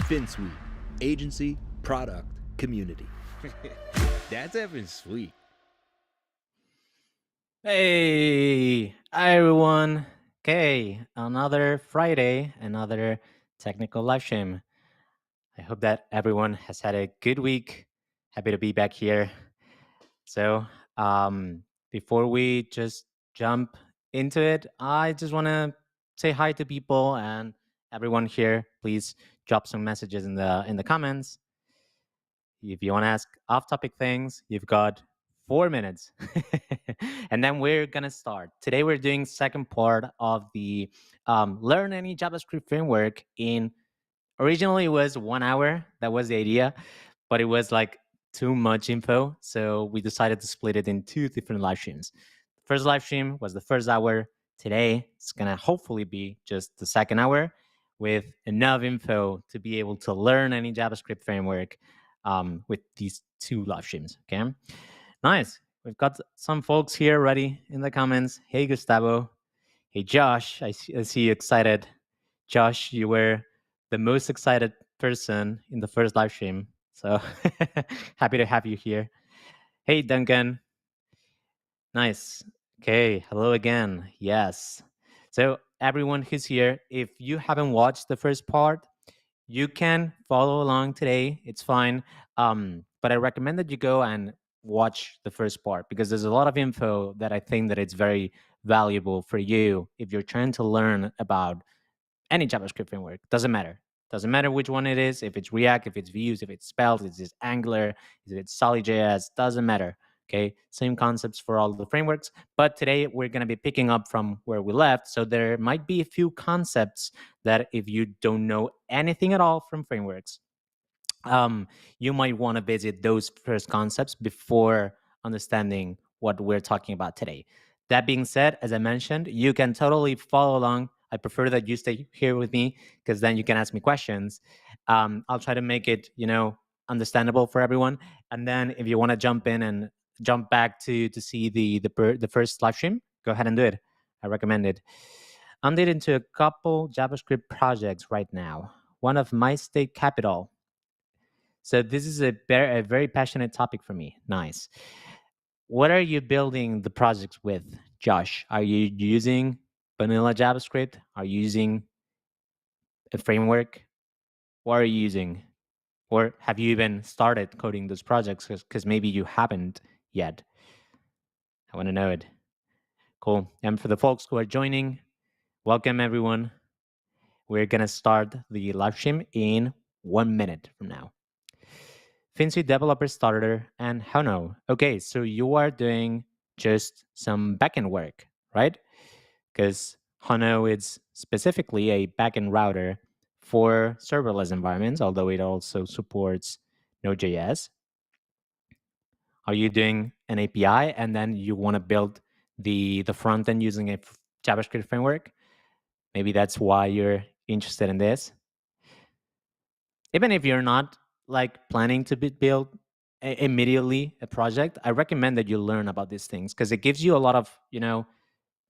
Finsweet, agency, product, community. That's effing sweet. Hey, hi everyone. Okay, another Friday, another technical live stream. I hope that everyone has had a good week. Happy to be back here. So, um, before we just jump into it, I just want to say hi to people and everyone here. Please drop some messages in the comments. If you want to ask off-topic things, you've got 4 minutes, and then we're gonna start. Today, we're doing second part of the learn any JavaScript framework. In originally it was 1 hour. That was the idea, but it was like too much info, so we decided to split it in two different live streams. First live stream was the first hour. Today, it's gonna hopefully be just the second hour with enough info to be able to learn any JavaScript framework with these two live streams. Okay, nice. We've got some folks here ready in the comments. Hey, Gustavo. Hey, Josh. I see you excited. Josh, you were the most excited person in the first live stream. So happy to have you here. Hey, Duncan. Nice. Okay. Hello again. Yes. So, everyone who's here, if you haven't watched the first part, you can follow along today. It's fine. But I recommend that you go and watch the first part because there's a lot of info that I think that it's very valuable for you if you're trying to learn about any JavaScript framework. Doesn't matter. Doesn't matter which one it is. If it's React, if it's Vue, if it's Svelte, if it's Angular, if it's SolidJS, doesn't matter. Okay, same concepts for all the frameworks. But today we're going to be picking up from where we left. So there might be a few concepts that if you don't know anything at all from frameworks, you might want to visit those first concepts before understanding what we're talking about today. That being said, as I mentioned, you can totally follow along. I prefer that you stay here with me because then you can ask me questions. I'll try to make it, understandable for everyone. And then if you want to jump in and jump back to see the first live stream, go ahead and do it. I recommend it. I'm leading to a couple JavaScript projects right now. One of my state capital. So this is a very passionate topic for me. Nice. What are you building the projects with, Josh? Are you using vanilla JavaScript? Are you using a framework? What are you using? Or have you even started coding those projects? Because maybe you haven't yet. I want to know it. Cool. And for the folks who are joining, welcome everyone. We're going to start the live stream in 1 minute from now. Finsweet developer starter and how no? Okay, so you are doing just some backend work, right? Because Hano is specifically a backend router for serverless environments, although it also supports Node.js. Are you doing an API and then you want to build the front end using a JavaScript framework? Maybe that's why you're interested in this. Even if you're not like planning to build immediately a project, I recommend that you learn about these things because it gives you a lot of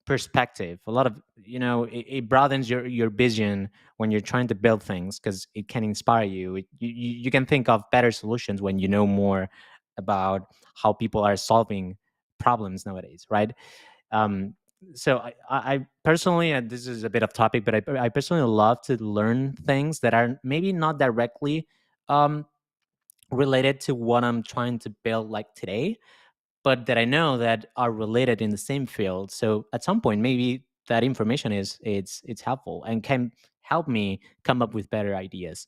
perspective, a lot of it broadens your vision when you're trying to build things because it can inspire you. You can think of better solutions when you know more about how people are solving problems nowadays, right? um, so I personally, and this is a bit off topic, but I personally love to learn things that are maybe not directly um, related to what I'm trying to build like today, but that I know that are related in the same field. So at some point, maybe that information it's helpful and can help me come up with better ideas.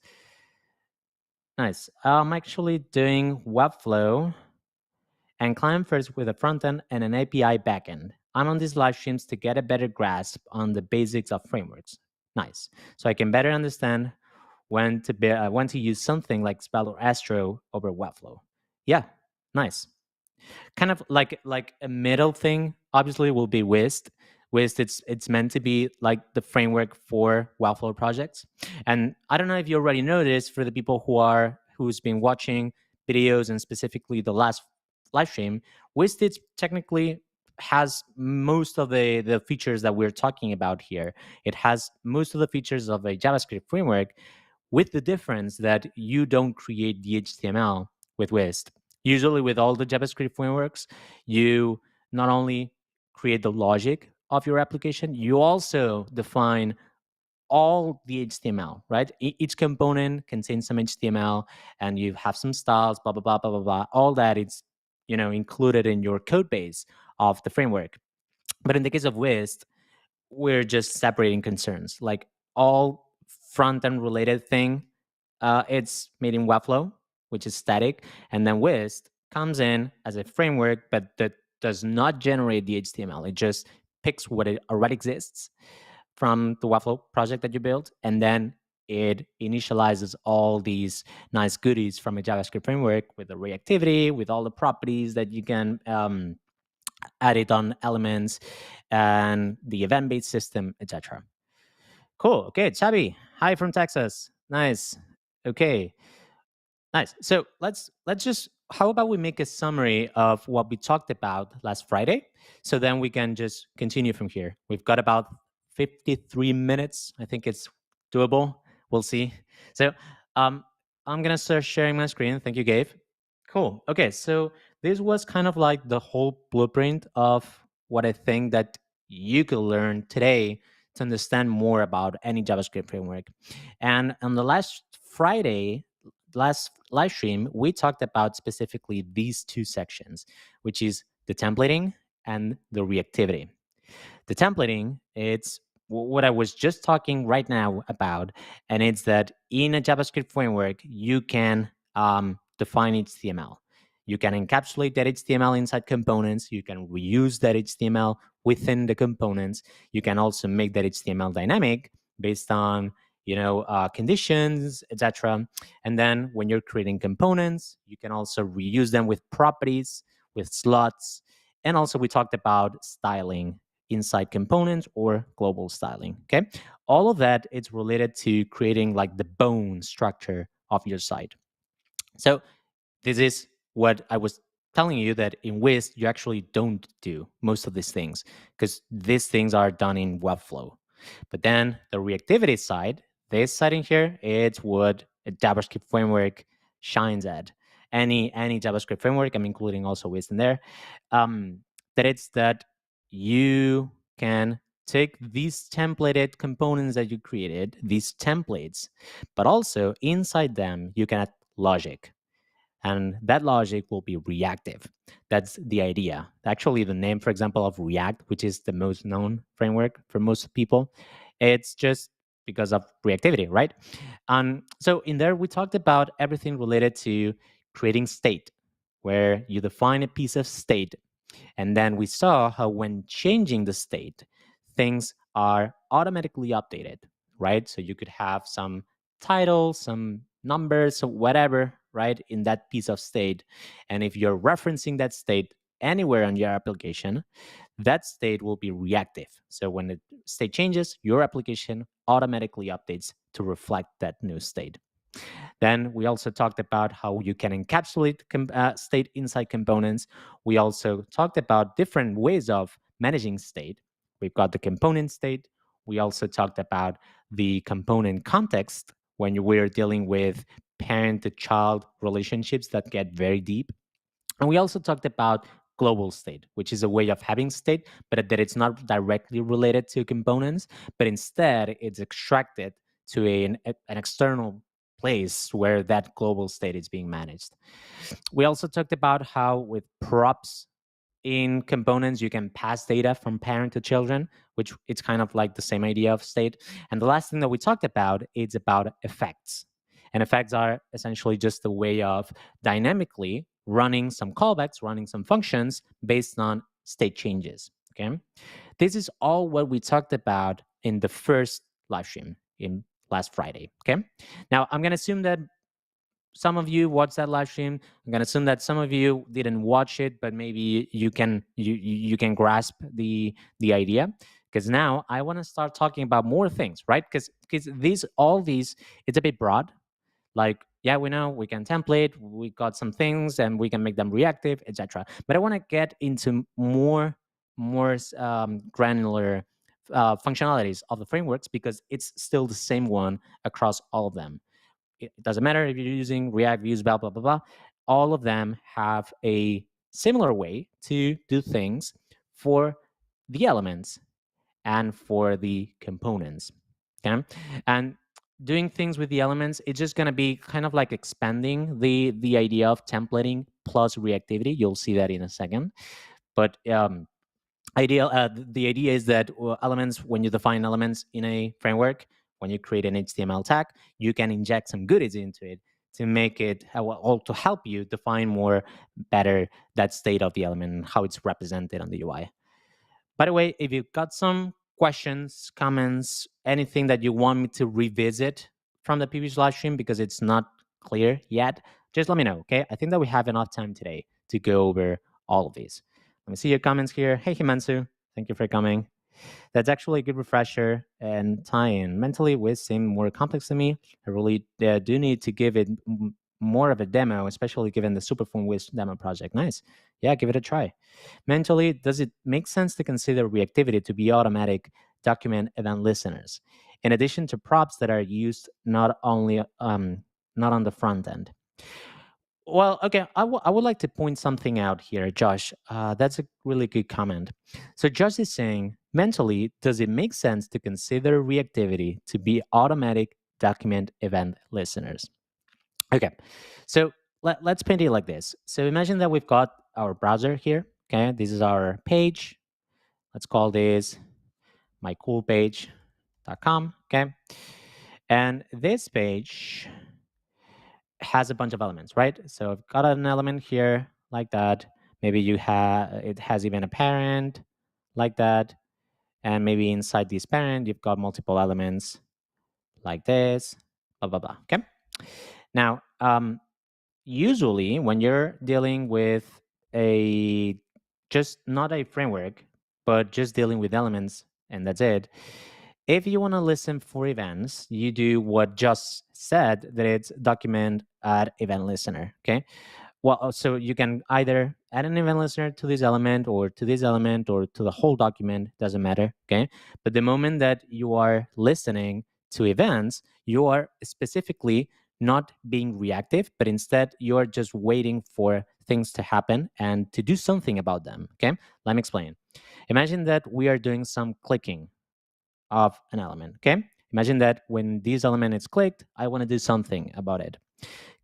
Nice. I'm actually doing Webflow and client first with a front end and an API backend. I'm on these live streams to get a better grasp on the basics of frameworks. Nice. So I can better understand when to use something like Svelte or Astro over Webflow. Yeah, nice. Kind of like a middle thing. Obviously, will be Wized. Wized, it's meant to be like the framework for Webflow projects. And I don't know if you already know this for the people who's been watching videos and specifically the last live stream. Wized it's technically has most of the features that we're talking about here. It has most of the features of a JavaScript framework with the difference that you don't create the HTML with wized. Usually with all the JavaScript frameworks, you not only create the logic of your application, you also define all the HTML, right? Each component contains some HTML, and you have some styles, blah blah blah blah blah blah. All that is, included in your code base of the framework. But in the case of wized, we're just separating concerns. Like all front end related thing, it's made in Webflow, which is static, and then wized comes in as a framework, but that does not generate the HTML. It just picks what it already exists from the Webflow project that you built, and then it initializes all these nice goodies from a JavaScript framework with the reactivity, with all the properties that you can add it on elements, and the event-based system, etc. Cool. Okay, Chabi, hi from Texas. Nice. Okay, nice. So let's just, how about we make a summary of what we talked about last Friday, so then we can just continue from here. We've got about 53 minutes. I think it's doable. We'll see. So I'm gonna start sharing my screen. Thank you, Gabe. Cool. Okay, so this was kind of like the whole blueprint of what I think that you could learn today to understand more about any JavaScript framework. And on the last live stream, we talked about specifically these two sections, which is the templating and the reactivity. The templating, it's what I was just talking right now about, and it's that in a JavaScript framework, you can define HTML. You can encapsulate that HTML inside components. You can reuse that HTML within the components. You can also make that HTML dynamic based on conditions, etc. And then when you're creating components, you can also reuse them with properties, with slots, and also we talked about styling inside components or global styling. Okay, all of that is related to creating like the bone structure of your site. So this is what I was telling you, that in wized you actually don't do most of these things because these things are done in Webflow. But then the reactivity side, this side in here, it's what a JavaScript framework shines at. Any JavaScript framework, I'm including also wized in there. That it's that you can take these templated components that you created, these templates, but also inside them you can add logic, and that logic will be reactive. That's the idea. Actually, the name, for example, of React, which is the most known framework for most people, it's just because of reactivity, right? So in there, we talked about everything related to creating state, where you define a piece of state, and then we saw how when changing the state, things are automatically updated, right? So you could have some title, some numbers, so whatever, right, in that piece of state. And if you're referencing that state anywhere on your application, that state will be reactive. So when the state changes, your application automatically updates to reflect that new state. Then we also talked about how you can encapsulate state inside components. We also talked about different ways of managing state. We've got the component state. We also talked about the component context when we're dealing with parent to child relationships that get very deep. And we also talked about global state, which is a way of having state, but that it's not directly related to components, but instead it's extracted to an external place where that global state is being managed. We also talked about how with props in components you can pass data from parent to children, which it's kind of like the same idea of state. And the last thing that we talked about is about effects. And effects are essentially just a way of dynamically running some callbacks, running some functions based on state changes. Okay, this is all what we talked about in the first live stream in last Friday. Okay, now I'm gonna assume that some of you watched that live stream. I'm gonna assume that some of you didn't watch it, but maybe you can grasp the idea. Because now I want to start talking about more things, right? Because all these, it's a bit broad. Like, yeah, we know we can template, we got some things, and we can make them reactive, etc. But I want to get into more granular functionalities of the frameworks because it's still the same one across all of them. it doesn't matter if you're using React, Vue, blah, blah, blah, blah. All of them have a similar way to do things for the elements and for the components. Okay. And doing things with the elements, it's just going to be kind of like expanding the idea of templating plus reactivity. You'll see that in a second. But the idea is that elements, when you define elements in a framework, when you create an HTML tag, you can inject some goodies into it to make it, or to help you define more better that state of the element and how it's represented on the UI. By the way, if you've got some questions, comments, anything that you want me to revisit from the previous live stream because it's not clear yet, just let me know, okay? I think that we have enough time today to go over all of these. Let me see your comments here. Hey, Himansu, thank you for coming. That's actually a good refresher and tie-in. Mentally, Wiz seemed more complex to me. I really do need to give it more of a demo, especially given the Superphone Wiz demo project. Nice. Yeah, give it a try. Mentally, does it make sense to consider reactivity to be automatic document event listeners, in addition to props that are used not only not on the front end? Well, okay, I would like to point something out here, Josh. That's a really good comment. So Josh is saying, mentally, does it make sense to consider reactivity to be automatic document event listeners? Okay, so let's paint it like this. So imagine that we've got our browser here. Okay, this is our page. Let's call this mycoolpage.com. Okay, and this page has a bunch of elements, right? So I've got an element here like that. Maybe it has even a parent like that. And maybe inside this parent, you've got multiple elements like this, blah, blah, blah. Okay. Now, usually when you're dealing with just not a framework, but just dealing with elements and that's it, if you want to listen for events, you do what just said, that it's document add event listener. Okay. Well, so you can either add an event listener to this element or to this element or to the whole document, doesn't matter. Okay. But the moment that you are listening to events, you are specifically not being reactive, but instead you're just waiting for things to happen and to do something about them. Okay. Let me explain. Imagine that we are doing some clicking of an element. Okay. Imagine that when this element is clicked, I want to do something about it.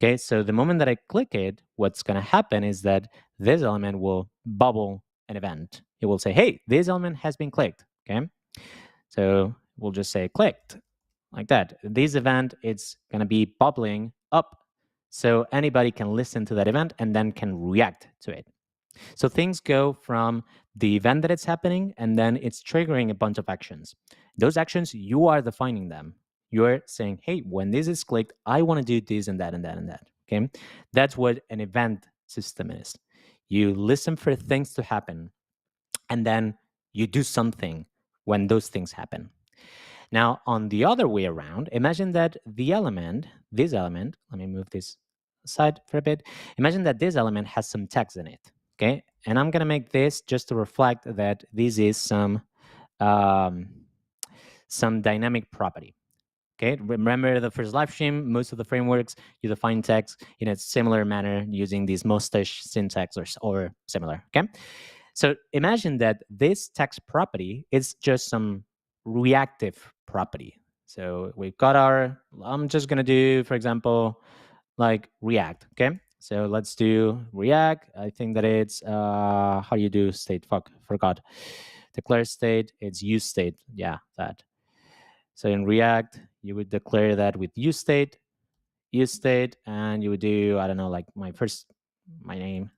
Okay. So the moment that I click it, what's going to happen is that this element will bubble an event. It will say, hey, this element has been clicked. Okay. So we'll just say clicked like that. This event, it's going to be bubbling up. So anybody can listen to that event and then can react to it. So things go from the event that it's happening, and then it's triggering a bunch of actions. Those actions, you are defining them. You're saying, hey, when this is clicked, I want to do this and that and that and that. Okay. That's what an event system is. You listen for things to happen, and then you do something when those things happen. Now, on the other way around, imagine that this element, let me move this aside for a bit. Imagine that this element has some text in it, okay? And I'm gonna make this just to reflect that this is some dynamic property, okay? Remember the first live stream, most of the frameworks, you define text in a similar manner using this mustache syntax or similar, okay? So imagine that this text property is just some reactive property. So we've got I'm just going to do, for example, like React. Okay. So let's do React. I think that it's, how do you do state? Forgot. Declare state, it's use state. Yeah, that. So in React, you would declare that with use state, and you would do, I don't know, like my name,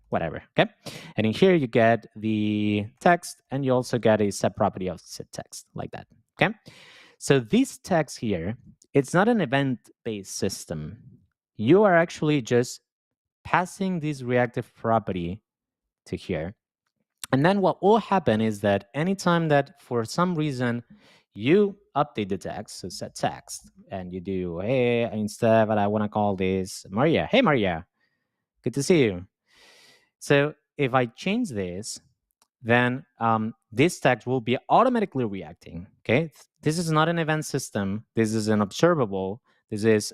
whatever. Okay. And in here, you get the text, and you also get a set property of set text like that. Okay. So this text here, it's not an event-based system. You are actually just passing this reactive property to here. And then what will happen is that anytime that for some reason you update the text, so set text, and you do, hey, instead, but I want to call this Maria. Hey, Maria, good to see you. So if I change this, then this text will be automatically reacting. Okay, this is not an event system. This is an observable This is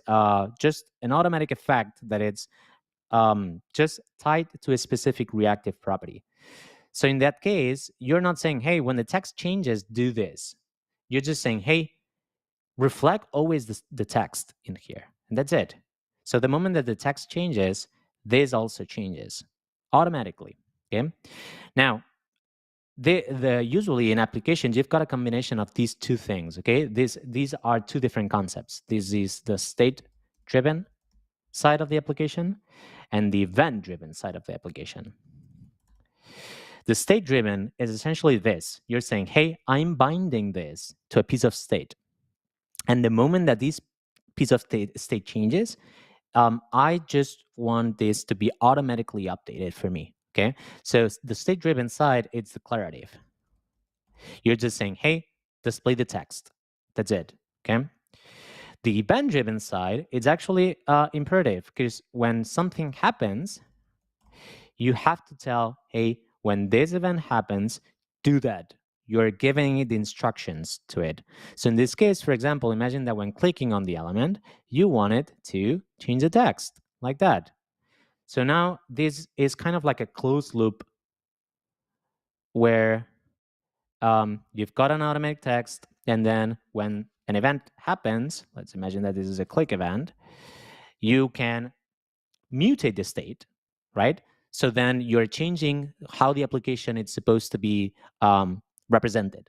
just an automatic effect that it's just tied to a specific reactive property. So in that case, you're not saying, hey, when the text changes, do this. You're just saying, hey, reflect always the text in here. And that's it. So the moment that the text changes, this also changes automatically. Okay. Now, usually in applications, you've got a combination of these two things. Okay. These are two different concepts. This is the state-driven side of the application and the event-driven side of the application. The state-driven is essentially this. You're saying, hey, I'm binding this to a piece of state. And the moment that this piece of state changes, I just want this to be automatically updated for me. Okay. So the state-driven side, it's declarative. You're just saying, hey, display the text. That's it. Okay. The event-driven side, it's actually imperative, because when something happens, you have to tell, hey, when this event happens, do that. You're giving it the instructions to it. So in this case, for example, imagine that when clicking on the element, you want it to change the text like that. So now this is kind of like a closed loop where you've got an automatic text, and then when an event happens, let's imagine that this is a click event, you can mutate the state, right? So then you're changing how the application is supposed to be represented,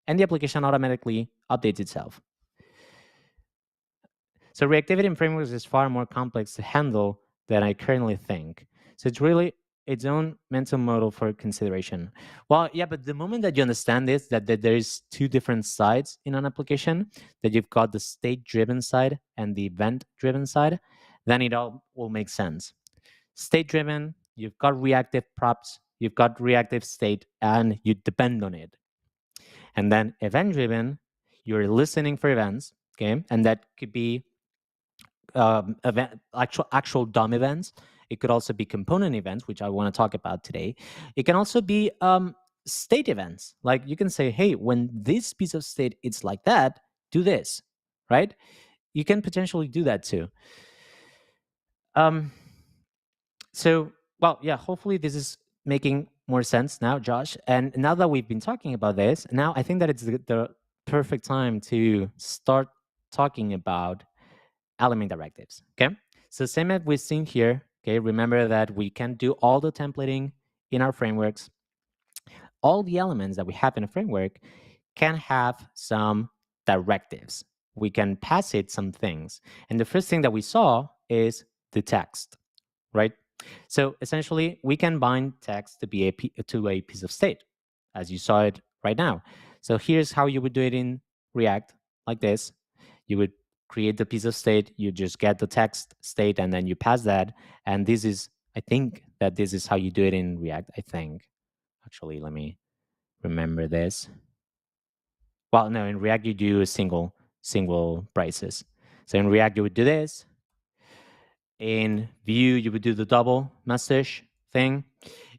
and the application automatically updates itself. So reactivity in frameworks is far more complex to handle than I currently think. So it's really its own mental model for consideration. Well, yeah, but the moment that you understand this, that there's two different sides in an application, that you've got the state-driven side and the event-driven side, then it all will make sense. State-driven, you've got reactive props, you've got reactive state, and you depend on it. And then event-driven, you're listening for events, okay? And that could be actual DOM events. It could also be component events, which I want to talk about today. It can also be state events. Like you can say, hey, when this piece of state is like that, do this, right? You can potentially do that too. So, well, yeah, hopefully this is making more sense now, Josh. And now that we've been talking about this, now I think that it's the perfect time to start talking about element directives. Okay. So same as we've seen here. Okay. Remember that we can do all the templating in our frameworks. All the elements that we have in a framework can have some directives. We can pass it some things. And the first thing that we saw is the text, right? So essentially, we can bind text to be to a piece of state, as you saw it right now. So here's how you would do it in React, like this. You would create the piece of state, you just get the text state, and then you pass that. And this is, I think that this is how you do it in React, I think. Actually, let me remember this. Well, no, in React, you do single braces. So in React, you would do this. In Vue, you would do the double message thing.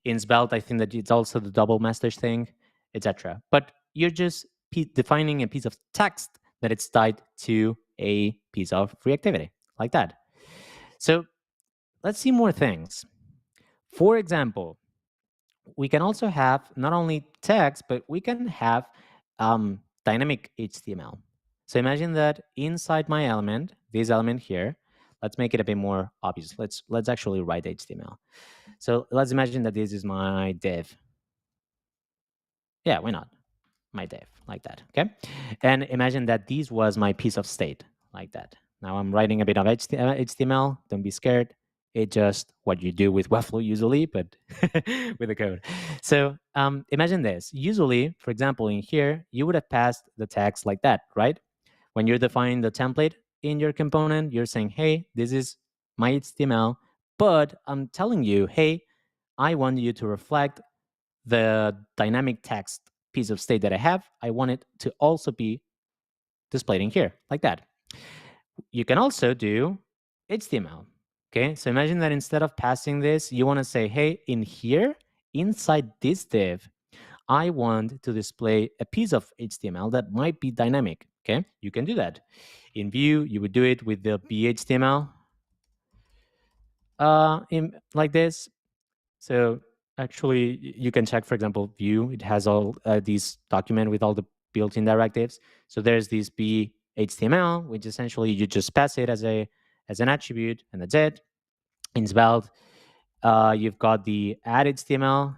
In Svelte, I think that it's also the double message thing, etc. But you're just defining a piece of text that it's tied to a piece of reactivity, like that. So let's see more things. For example, we can also have not only text, but we can have dynamic HTML. So imagine that inside my element, this element here, let's make it a bit more obvious. Let's actually write HTML. So let's imagine that this is my div. Yeah, why not? My div, like that, okay? And imagine that this was my piece of state, like that. Now I'm writing a bit of HTML, don't be scared. It's just what you do with Webflow usually, but with the code. So imagine this. Usually, for example, in here, you would have passed the text like that, right? When you're defining the template in your component, you're saying, hey, this is my HTML, but I'm telling you, hey, I want you to reflect the dynamic text piece of state that I have. I want it to also be displayed in here, like that. You can also do HTML. Okay, so imagine that instead of passing this, you want to say, hey, in here, inside this div, I want to display a piece of HTML that might be dynamic. Okay, you can do that. In Vue, you would do it with the bhtml like this. So actually, you can check, for example, Vue. It has all these document with all the built-in directives. So there's this bhtml, which essentially you just pass it as an attribute, and that's it. In Svelte, you've got the add HTML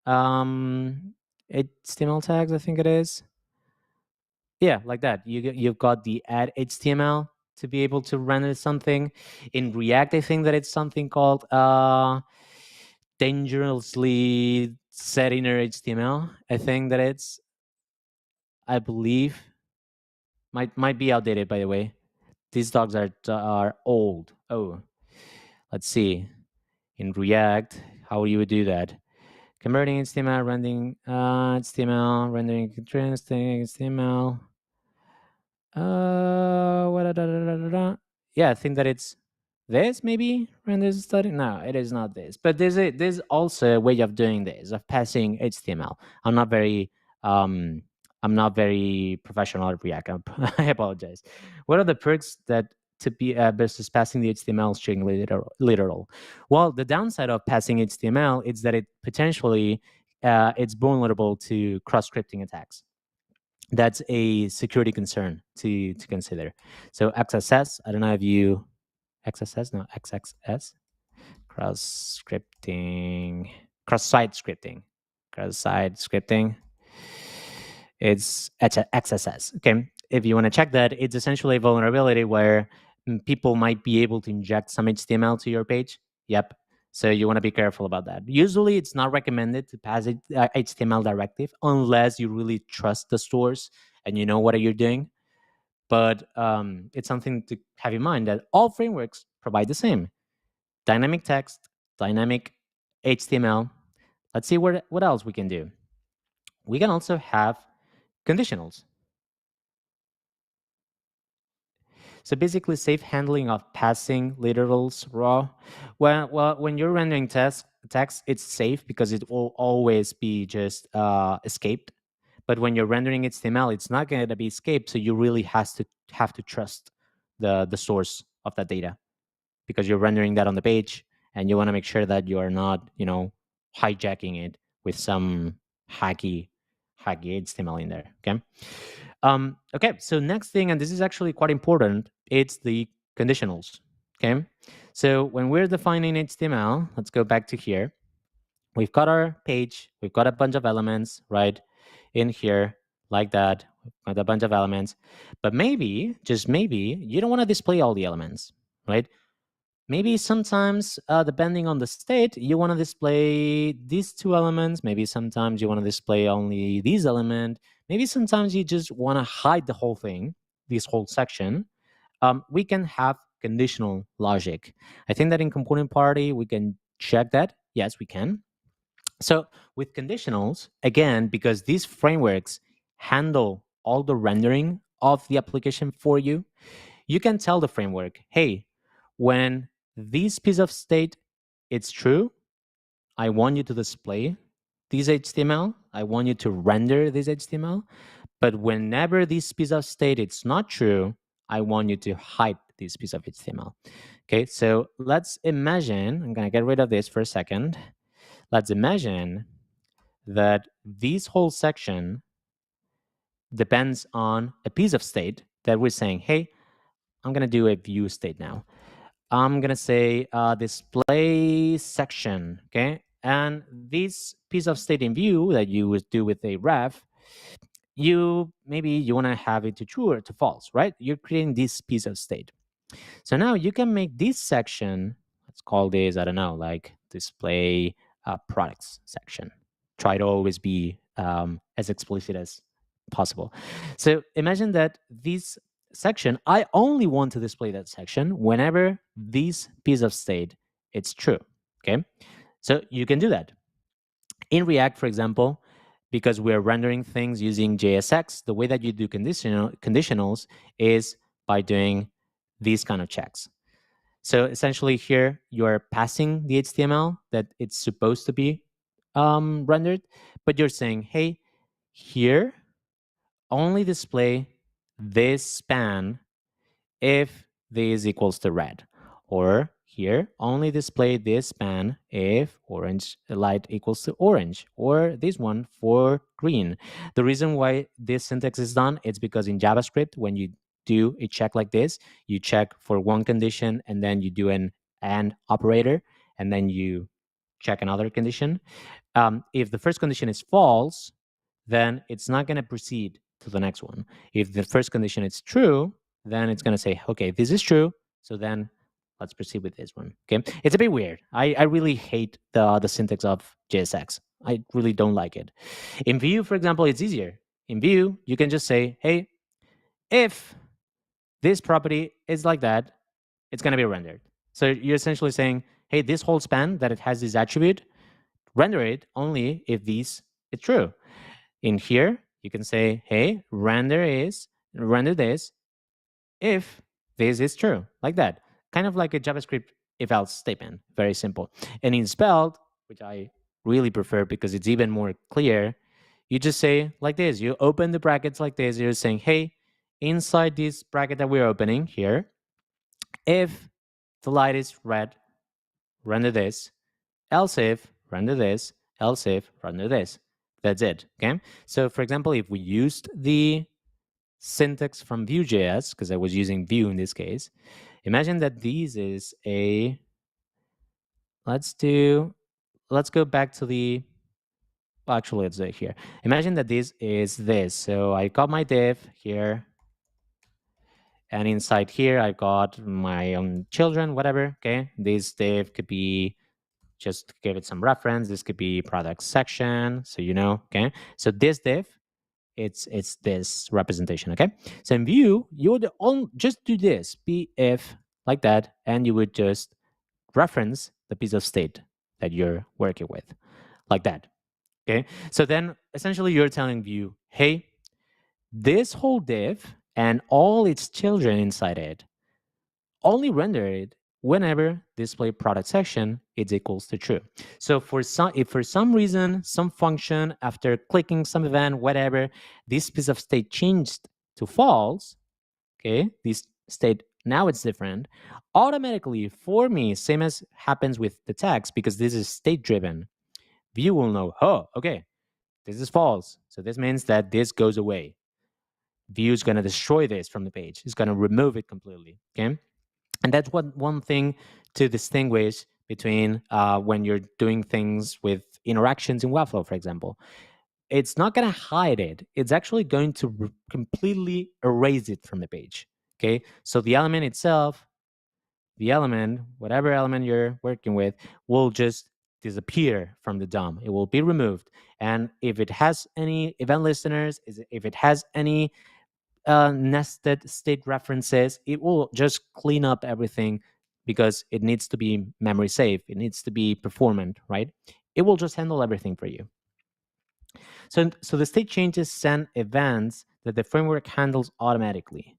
HTML tags, I think it is. Yeah, like that. You've got the add HTML to be able to render something. In React, I think that it's something called dangerously set inner HTML. I think that it's, I believe, might be outdated, by the way. These dogs are old. Oh, let's see. In React, how you would do that? Converting HTML, rendering HTML, rendering interesting HTML. Yeah, I think that it's this maybe render study. No, it is not this. But there's also a way of doing this, of passing HTML. I'm not very professional at React. I apologize. What are the perks that to be versus passing the HTML string literal? Well, the downside of passing HTML is that it potentially it's vulnerable to cross scripting attacks. That's a security concern to consider. So XSS, I don't know if you XSS, no XXS, cross-site scripting. It's XSS. Okay, if you want to check that, it's essentially a vulnerability where people might be able to inject some HTML to your page. Yep. So you want to be careful about that. Usually, it's not recommended to pass HTML directive unless you really trust the stores and you know what you're doing. But it's something to have in mind that all frameworks provide the same: dynamic text, dynamic HTML. Let's see what else we can do. We can also have conditionals. So basically, safe handling of passing literals raw. When you're rendering text, it's safe because it will always be just escaped. But when you're rendering HTML, it's not going to be escaped. So you really have to trust the source of that data, because you're rendering that on the page, and you want to make sure that you are not, hijacking it with some hacky HTML in there. Okay. Okay, so next thing, and this is actually quite important, it's the conditionals. Okay, so when we're defining HTML, let's go back to here. We've got our page, we've got a bunch of elements right in here, like that, with a bunch of elements. But maybe, just maybe, you don't want to display all the elements, right? Maybe sometimes, depending on the state, you want to display these two elements. Maybe sometimes you want to display only these element. Maybe sometimes you just want to hide the whole thing, this whole section. We can have conditional logic. I think that in component party, we can check that. Yes, we can. So with conditionals, again, because these frameworks handle all the rendering of the application for you, you can tell the framework, hey, when this piece of state it's true, I want you to display this HTML. I want you to render this HTML. But whenever this piece of state it's not true, I want you to hide this piece of HTML. Okay, so let's imagine, I'm going to get rid of this for a second. Let's imagine that this whole section depends on a piece of state that we're saying, hey, I'm going to do a view state now. I'm going to say display section, okay? And this piece of state in view that you would do with a ref, maybe you want to have it to true or to false, right? You're creating this piece of state. So now you can make this section, let's call this, I don't know, like display products section. Try to always be as explicit as possible. So imagine that this section, I only want to display that section whenever this piece of state it's true. Okay, so you can do that in React, for example, because we're rendering things using JSX. The way that you do conditionals is by doing these kind of checks. So essentially here, you're passing the HTML that it's supposed to be rendered, but you're saying, hey, here only display this span if this equals to red. Or here, only display this span if orange light equals to orange, or this one for green. The reason why this syntax is done, it's because in JavaScript, when you do a check like this, you check for one condition and then you do an AND operator, and then you check another condition. If the first condition is false, then it's not going to proceed to the next one. If the first condition is true, then it's going to say, okay, this is true. So then let's proceed with this one. Okay. It's a bit weird. I really hate the syntax of JSX. I really don't like it. In Vue, for example, it's easier. In Vue, you can just say, hey, if this property is like that, it's going to be rendered. So you're essentially saying, hey, this whole span that it has this attribute, render it only if this is true. In here, you can say, hey, render this if this is true, like that. Kind of like a JavaScript if else statement, very simple. And in Svelte, which I really prefer because it's even more clear, you just say like this. You open the brackets like this. You're saying, hey, inside this bracket that we're opening here, if the light is red, render this. Else if, render this. Else if, render this. That's it. Okay. So for example, if we used the syntax from Vue.js, because I was using Vue in this case, imagine that this is a, let's go back to the, actually let's do it here. Imagine that this is this. So I got my div here, and inside here I got my own children, whatever. Okay. This div could be, just to give it some reference, this could be product section. So you know, okay. So this div, it's this representation. Okay. So in Vue, you would just do this, if like that, and you would just reference the piece of state that you're working with, like that. Okay. So then essentially you're telling Vue, hey, this whole div and all its children inside it only render it whenever display product section is equals to true. So if for some reason, some function after clicking some event, whatever, this piece of state changed to false, okay, this state now it's different, automatically for me, same as happens with the text, because this is state driven, Vue will know, oh, okay, this is false. So this means that this goes away. Vue is going to destroy this from the page. It's going to remove it completely. Okay. And that's one thing to distinguish between when you're doing things with interactions in Webflow, for example. It's not going to hide it. It's actually going to completely erase it from the page. Okay. So the element itself, whatever element you're working with, will just disappear from the DOM. It will be removed. And if it has any event listeners, if it has any nested state references, it will just clean up everything because it needs to be memory safe. It needs to be performant, right? It will just handle everything for you. So the state changes send events that the framework handles automatically.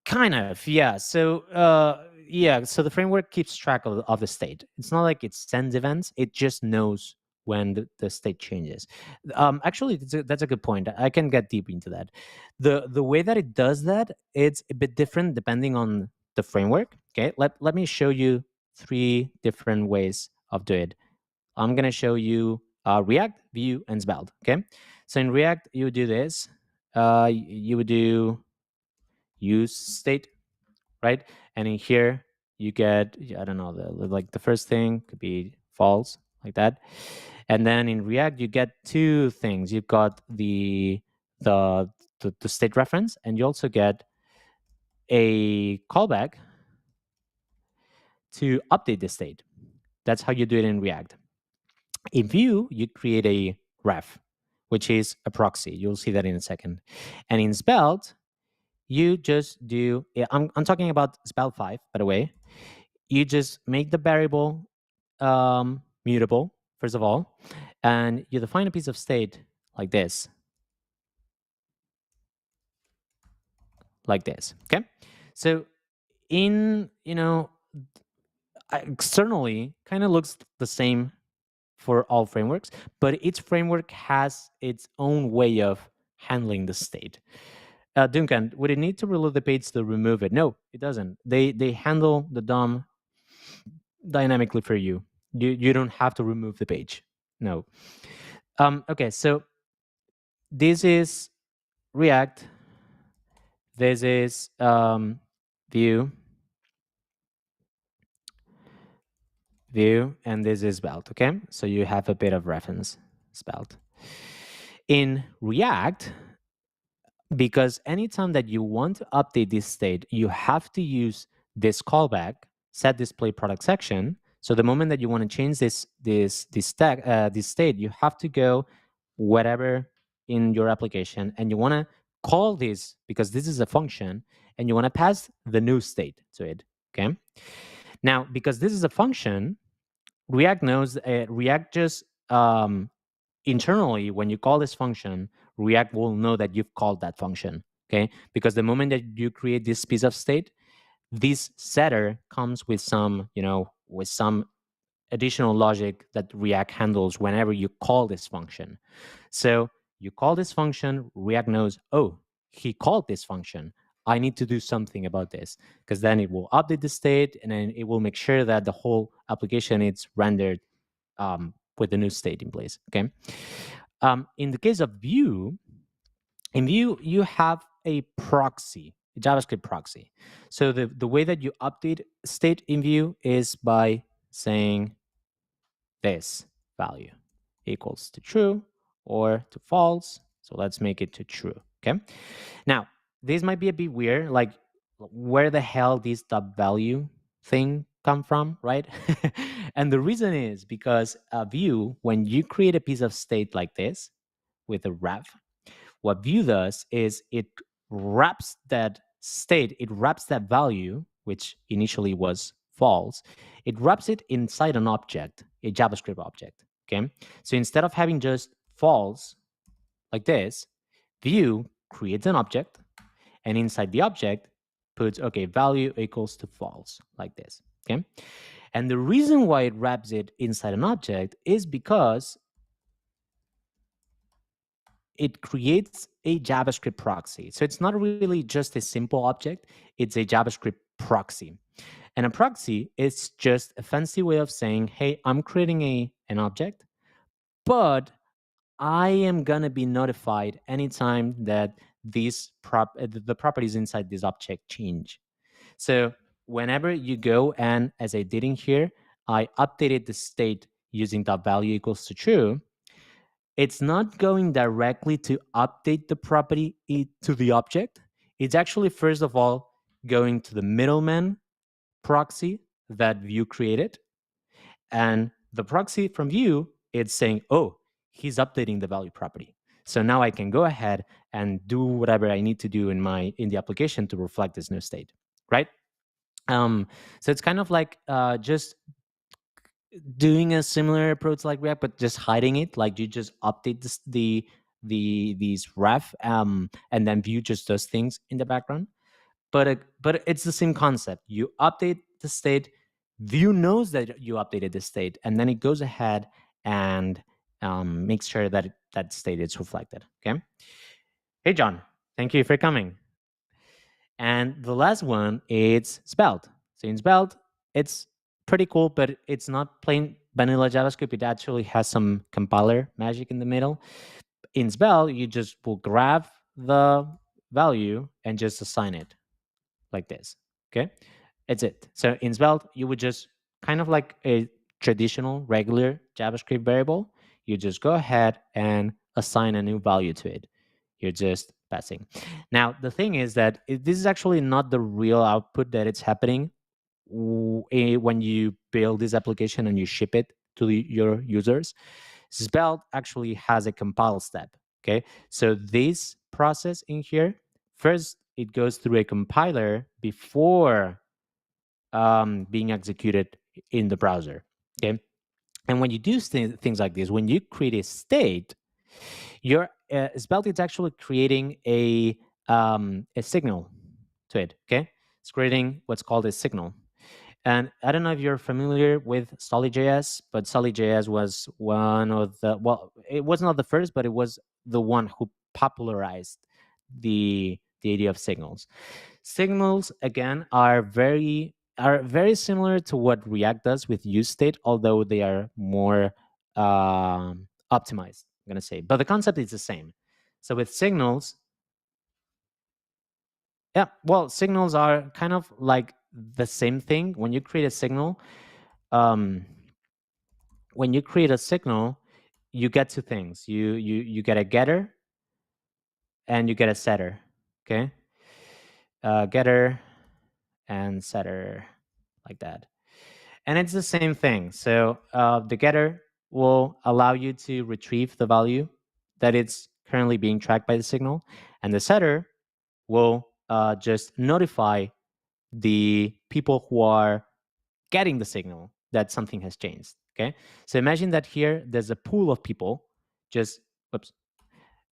Kind of, yeah. So so the framework keeps track of the state. It's not like it sends events, it just knows when the state changes. Actually, that's a good point. I can get deep into that. The way that it does that, it's a bit different depending on the framework. Okay, let me show you 3 different ways of doing it. I'm gonna show you React, Vue, and Svelte. Okay, so in React you would do this. You would do use state, right? And in here you get, I don't know, like the first thing could be false, like that. And then in React you get 2 things. You've got the state reference, and you also get a callback to update the state. That's how you do it in React. In Vue, you create a ref, which is a proxy. You'll see that in a second. And in Svelte, you just do, I'm talking about Svelte 5, by the way. You just make the variable mutable, first of all, and you define a piece of state like this. Like this, okay? So in, externally, kind of looks the same for all frameworks, but each framework has its own way of handling the state. Duncan, would it need to reload the page to remove it? No, it doesn't. They handle the DOM dynamically for you. You don't have to remove the page. No. Okay, so this is React. This is Vue, and this is Svelte. Okay, so you have a bit of reference. Svelte. In React, because anytime that you want to update this state, you have to use this callback set display product section. So the moment that you want to change this state, you have to go whatever in your application, and you want to call this because this is a function, and you want to pass the new state to it. Okay. Now, because this is a function, React knows React just internally, when you call this function, React will know that you've called that function. Okay, because the moment that you create this piece of state, this setter comes with some, with some additional logic that React handles whenever you call this function. So you call this function, React knows, oh, he called this function. I need to do something about this, because then it will update the state, and then it will make sure that the whole application is rendered with the new state in place. Okay. In the case of Vue, in Vue, you have a proxy, a JavaScript proxy. So the way that you update state in Vue is by saying this value equals to true or to false. So let's make it to true. Okay. Now, this might be a bit weird, like where the hell this dot value thing come from, right? And the reason is because Vue, when you create a piece of state like this with a ref, what Vue does is it wraps that state, it wraps that value, which initially was false, it wraps it inside an object, a JavaScript object. Okay. So instead of having just false like this, Vue creates an object, and inside the object puts, okay, value equals to false like this. Okay. And the reason why it wraps it inside an object is because it creates a JavaScript proxy. So it's not really just a simple object, it's a JavaScript proxy. And a proxy is just a fancy way of saying, hey, I'm creating an object, but I am going to be notified anytime that the properties inside this object change. So whenever you go, and as I did in here, I updated the state using .value equals to true, it's not going directly to update the property to the object. It's actually, first of all, going to the middleman proxy that Vue created. And the proxy from Vue, it's saying, oh, he's updating the value property. So now I can go ahead and do whatever I need to do in the application to reflect this new state, right? So it's kind of like just doing a similar approach like React, but just hiding it. Like you just update these ref, and then Vue just does things in the background. But it's the same concept. You update the state, Vue knows that you updated the state, and then it goes ahead and makes sure that that state is reflected. Okay. Hey, John, thank you for coming. And the last one is Svelte. So in Svelte, it's pretty cool, but it's not plain vanilla JavaScript. It actually has some compiler magic in the middle. In Svelte, you just will grab the value and just assign it like this. Okay, it's it. So in Svelte, you would just kind of like a traditional regular JavaScript variable. You just go ahead and assign a new value to it. You're just passing. Now, the thing is that this is actually not the real output that it's happening when you build this application and you ship it to your users. Svelte actually has a compile step. Okay, so this process in here, first it goes through a compiler before being executed in the browser. Okay, and when you do things like this, when you create a state, your Svelte is actually creating a signal to it. Okay, it's creating what's called a signal. And I don't know if you're familiar with solid.js, but solid.js was one of the, well, it was not the first, but it was the one who popularized the idea of signals. Signals, again, are very similar to what React does with use state, although they are more optimized, I'm going to say. But the concept is the same. So with signals, yeah, well, signals are kind of like the same thing. When you create a signal, um, you get two things. You get a getter and you get a setter. Okay, getter and setter, like that. And it's the same thing. So the getter will allow you to retrieve the value that it's currently being tracked by the signal, and the setter will just notify the people who are getting the signal that something has changed. Okay, so imagine that here there's a pool of people. Just whoops,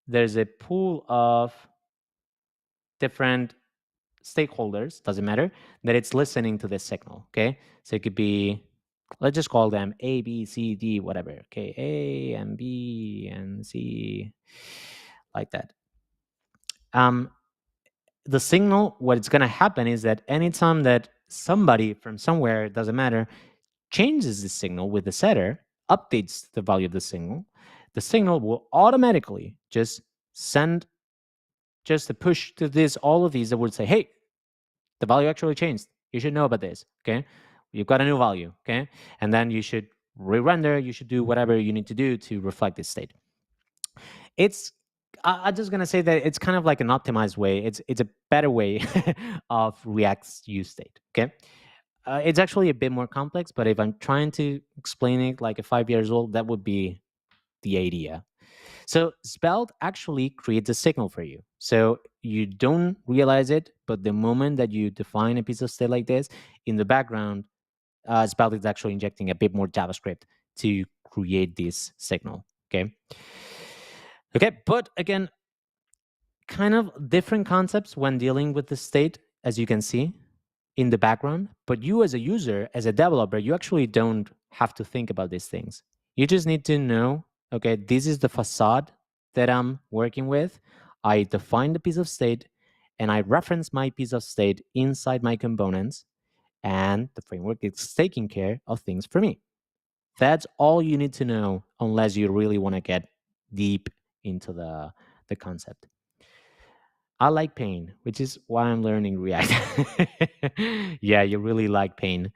there's a pool of different stakeholders, doesn't matter, that it's listening to this signal. Okay, so it could be, let's just call them A, B, C, D, whatever. Okay, A and B and C, like that. The signal, what it's going to happen is that anytime that somebody from somewhere, doesn't matter, changes the signal with the setter, updates the value of the signal will automatically just send just a push to this, all of these that would say, hey, the value actually changed. You should know about this. Okay, you've got a new value. Okay, and then you should re-render. You should do whatever you need to do to reflect this state. It's I'm just gonna say that it's kind of like an optimized way. It's a better way of React's use state. Okay, it's actually a bit more complex, but if I'm trying to explain it like a 5 years old, that would be the idea. So Svelte actually creates a signal for you. So you don't realize it, but the moment that you define a piece of state like this, in the background, Svelte is actually injecting a bit more JavaScript to create this signal. Okay. Okay, but again, kind of different concepts when dealing with the state, as you can see in the background. But you, as a user, as a developer, you actually don't have to think about these things. You just need to know, okay, this is the facade that I'm working with. I define the piece of state and I reference my piece of state inside my components, and the framework is taking care of things for me. That's all you need to know, unless you really want to get deep into the concept. I like pain, which is why I'm learning React. Yeah, you really like pain.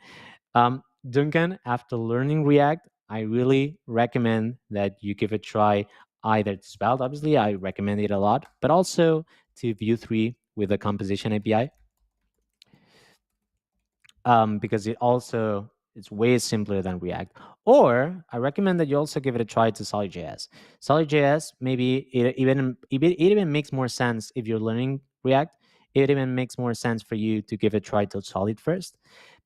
Duncan, after learning React, I really recommend that you give it a try, either to Svelte, obviously, I recommend it a lot, but also to Vue 3 with the composition API. Because it's way simpler than React. Or I recommend that you also give it a try to solid.js. Solid.js, maybe it even makes more sense if you're learning React. It even makes more sense for you to give it a try to Solid first,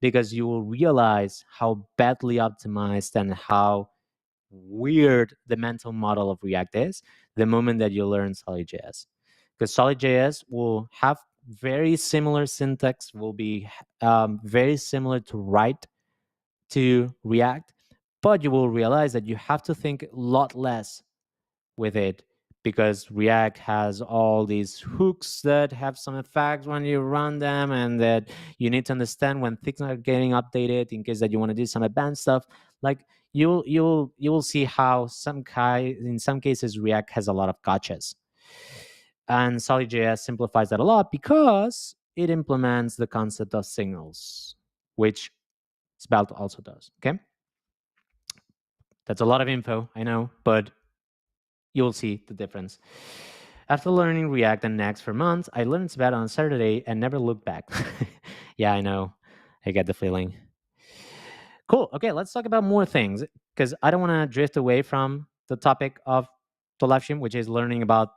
because you will realize how badly optimized and how weird the mental model of React is the moment that you learn solid.js. Because solid.js will have very similar syntax, will be very similar to write to React, but you will realize that you have to think a lot less with it, because React has all these hooks that have some effects when you run them, and that you need to understand when things are getting updated in case that you want to do some advanced stuff. Like you will see how in some cases React has a lot of gotchas, and solid.js simplifies that a lot because it implements the concept of signals, which Svelte also does. Okay, that's a lot of info, I know, but you'll see the difference. After learning React and Next for months, I learned Svelte on Saturday and never looked back. Yeah, I know. I get the feeling. Cool. Okay, let's talk about more things, because I don't want to drift away from the topic of the live stream, which is learning about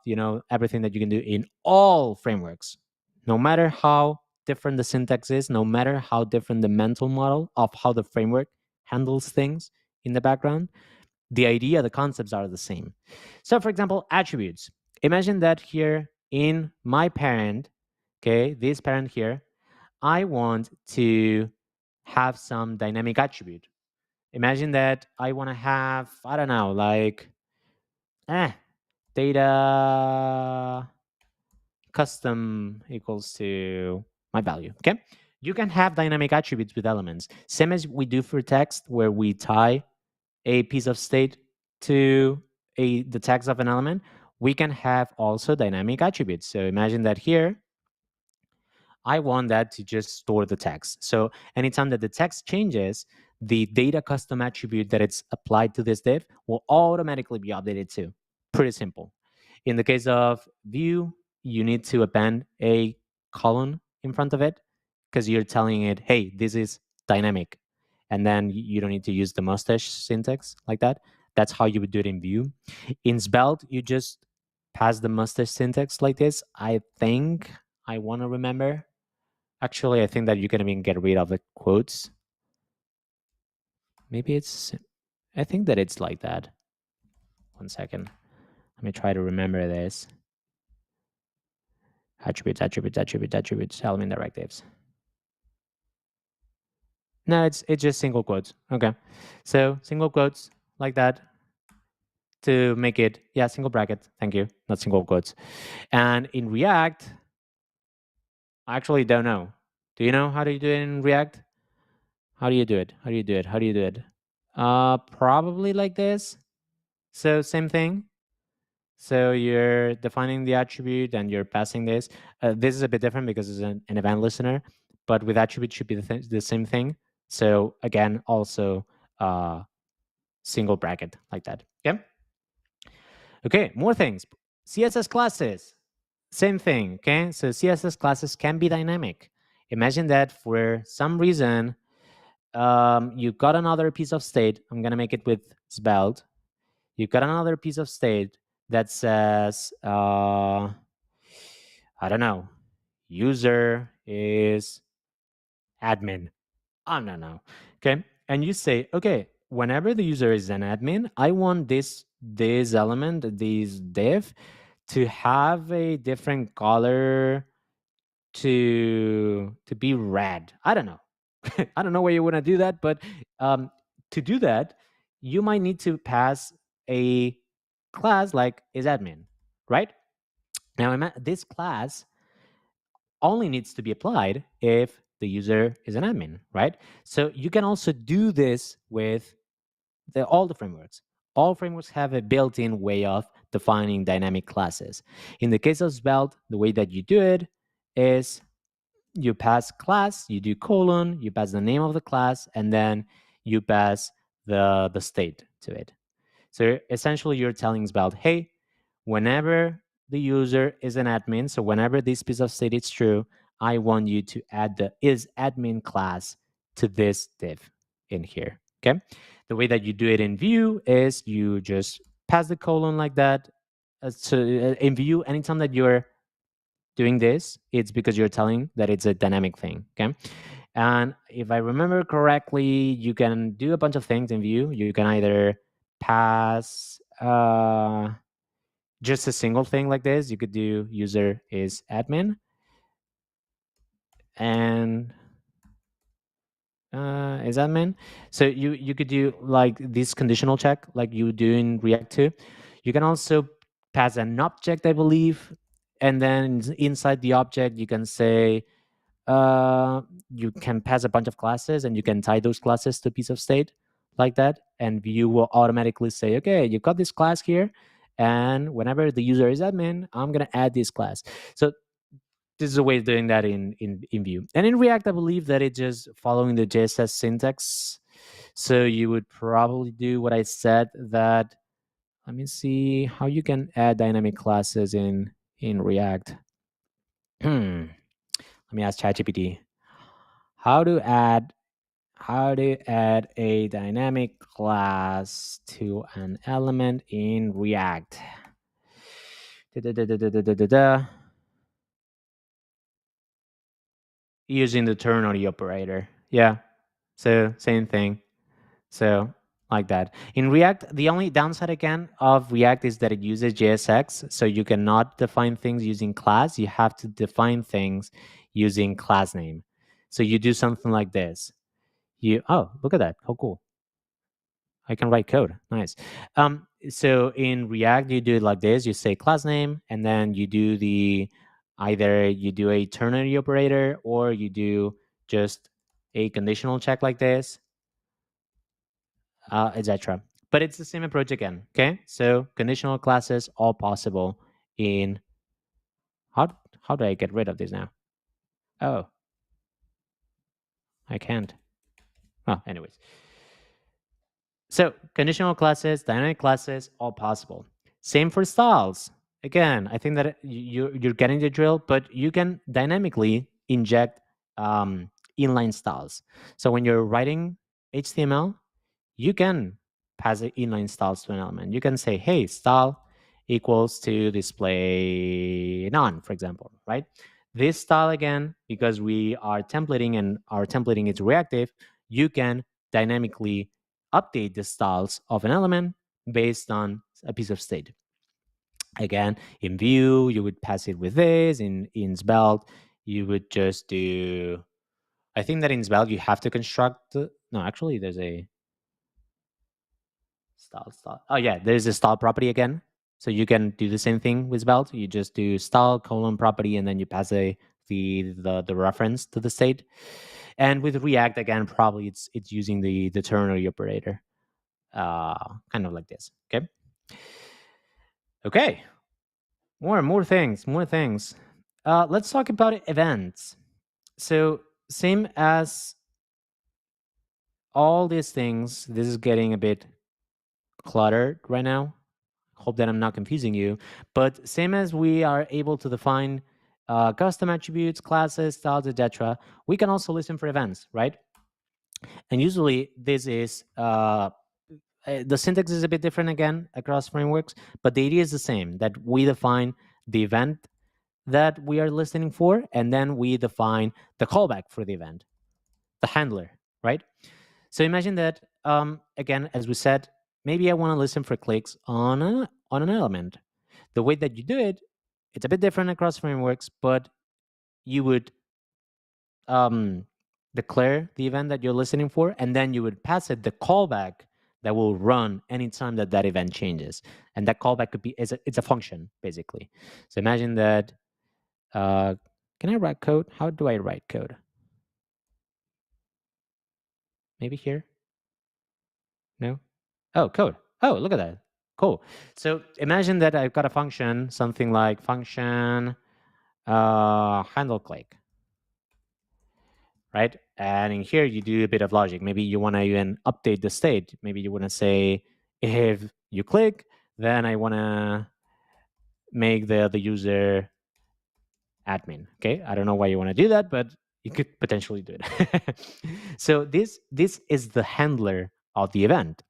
everything that you can do in all frameworks, no matter how different the syntax is, no matter how different the mental model of how the framework handles things in the background. The idea, the concepts are the same. So, for example, attributes. Imagine that here in my parent, okay, this parent here, I want to have some dynamic attribute. Imagine that I want to have, I don't know, like data custom equals to my value. Okay. You can have dynamic attributes with elements, same as we do for text, where we tie a piece of state to the text of an element. We can have also dynamic attributes. So imagine that here, I want that to just store the text. So anytime that the text changes, the data custom attribute that it's applied to this div will automatically be updated too. Pretty simple. In the case of view, you need to append a column in front of it because you're telling it, hey, this is dynamic. And then you don't need to use the mustache syntax like that. That's how you would do it in view. In Svelte, you just pass the mustache syntax like this. I think I want to remember. Actually, I think that you can even get rid of the quotes. Maybe I think that it's like that. 1 second. Let me try to remember this. Attributes, element directives. No, it's just single quotes. Okay. So single quotes like that to make it, yeah, single bracket. Thank you. Not single quotes. And in React, I actually don't know. Do you know how to do it in React? How do you do it? How do you do it? How do you do it? Probably like this. So same thing. So you're defining the attribute and you're passing this. This is a bit different because it's an event listener, but with attribute should be the same thing. So again, also single bracket like that. Okay. Okay, more things. CSS classes, same thing. Okay, so CSS classes can be dynamic. Imagine that for some reason you got another piece of state. I'm gonna make it with Svelte. You got another piece of state that says, I don't know, user is admin. I don't know. Okay. And you say, okay, whenever the user is an admin, I want this element, this div, to have a different color to be red. I don't know. I don't know why you want to do that, but to do that, you might need to pass a class like is admin, right? Now, this class only needs to be applied if the user is an admin, right? So you can also do this with all the frameworks. All frameworks have a built-in way of defining dynamic classes. In the case of Svelte, the way that you do it is you pass class, you do colon, you pass the name of the class, and then you pass the state to it. So essentially, you're telling Svelte, hey, whenever the user is an admin, so whenever this piece of state is true, I want you to add the is admin class to this div in here. Okay. The way that you do it in Vue is you just pass the colon like that. So in Vue, anytime that you're doing this, it's because you're telling that it's a dynamic thing. Okay. And if I remember correctly, you can do a bunch of things in Vue. You can either pass just a single thing like this. You could do user is admin and is admin. So you could do like this conditional check like you do in React 2. You can also pass an object, I believe, and then inside the object you can say you can pass a bunch of classes and you can tie those classes to a piece of state like that, and Vue will automatically say, okay, you've got this class here, and whenever the user is admin, I'm going to add this class. So this is a way of doing that in Vue. And in React, I believe that it's just following the JSS syntax. So you would probably do what I said, that let me see how you can add dynamic classes in React. Let me ask ChatGPT how to add a dynamic class to an element in React. Using the ternary operator. Yeah. So same thing. So like that. In React, the only downside again of React is that it uses JSX. So you cannot define things using class. You have to define things using class name. So you do something like this. look at that. How cool. I can write code. Nice. So in React, you do it like this. You say class name, and then you do either you do a ternary operator or you do just a conditional check like this, etc. But it's the same approach again. Okay. So conditional classes, all possible in how do I get rid of this now? Oh, I can't. Oh, anyways. So conditional classes, dynamic classes, all possible. Same for styles. Again, I think that you're getting the drill, but you can dynamically inject inline styles. So when you're writing HTML, you can pass the inline styles to an element. You can say, hey, style equals to display none, for example, right? This style, again, because we are templating and our templating is reactive, you can dynamically update the styles of an element based on a piece of state. Again, in Vue, you would pass it with this. In Svelte, you would just do. I think that in Svelte you have to construct. No, actually, there's a style. Oh yeah, there's a style property again. So you can do the same thing with Svelte. You just do style colon property, and then you pass the reference to the state. And with React, again, probably it's using the ternary operator, kind of like this. Okay. Okay. More things. Let's talk about events. So same as all these things, this is getting a bit cluttered right now. Hope that I'm not confusing you. But same as we are able to define custom attributes, classes, styles, etc., we can also listen for events, right? And usually this is the syntax is a bit different again across frameworks, but the idea is the same, that we define the event that we are listening for, and then we define the callback for the event, the handler, right? So imagine that, again, as we said, maybe I want to listen for clicks on an element. The way that you do it, it's a bit different across frameworks, but you would declare the event that you're listening for, and then you would pass it the callback that will run anytime that that event changes. And that callback could be it's a function basically. So imagine that. Can I write code? How do I write code? Maybe here. No. Oh, code. Oh, look at that. Cool. So imagine that I've got a function, something like function handle click, right? And in here, you do a bit of logic. Maybe you want to even update the state. Maybe you want to say, if you click, then I want to make the user admin. Okay, I don't know why you want to do that, but you could potentially do it. So this is the handler of the event.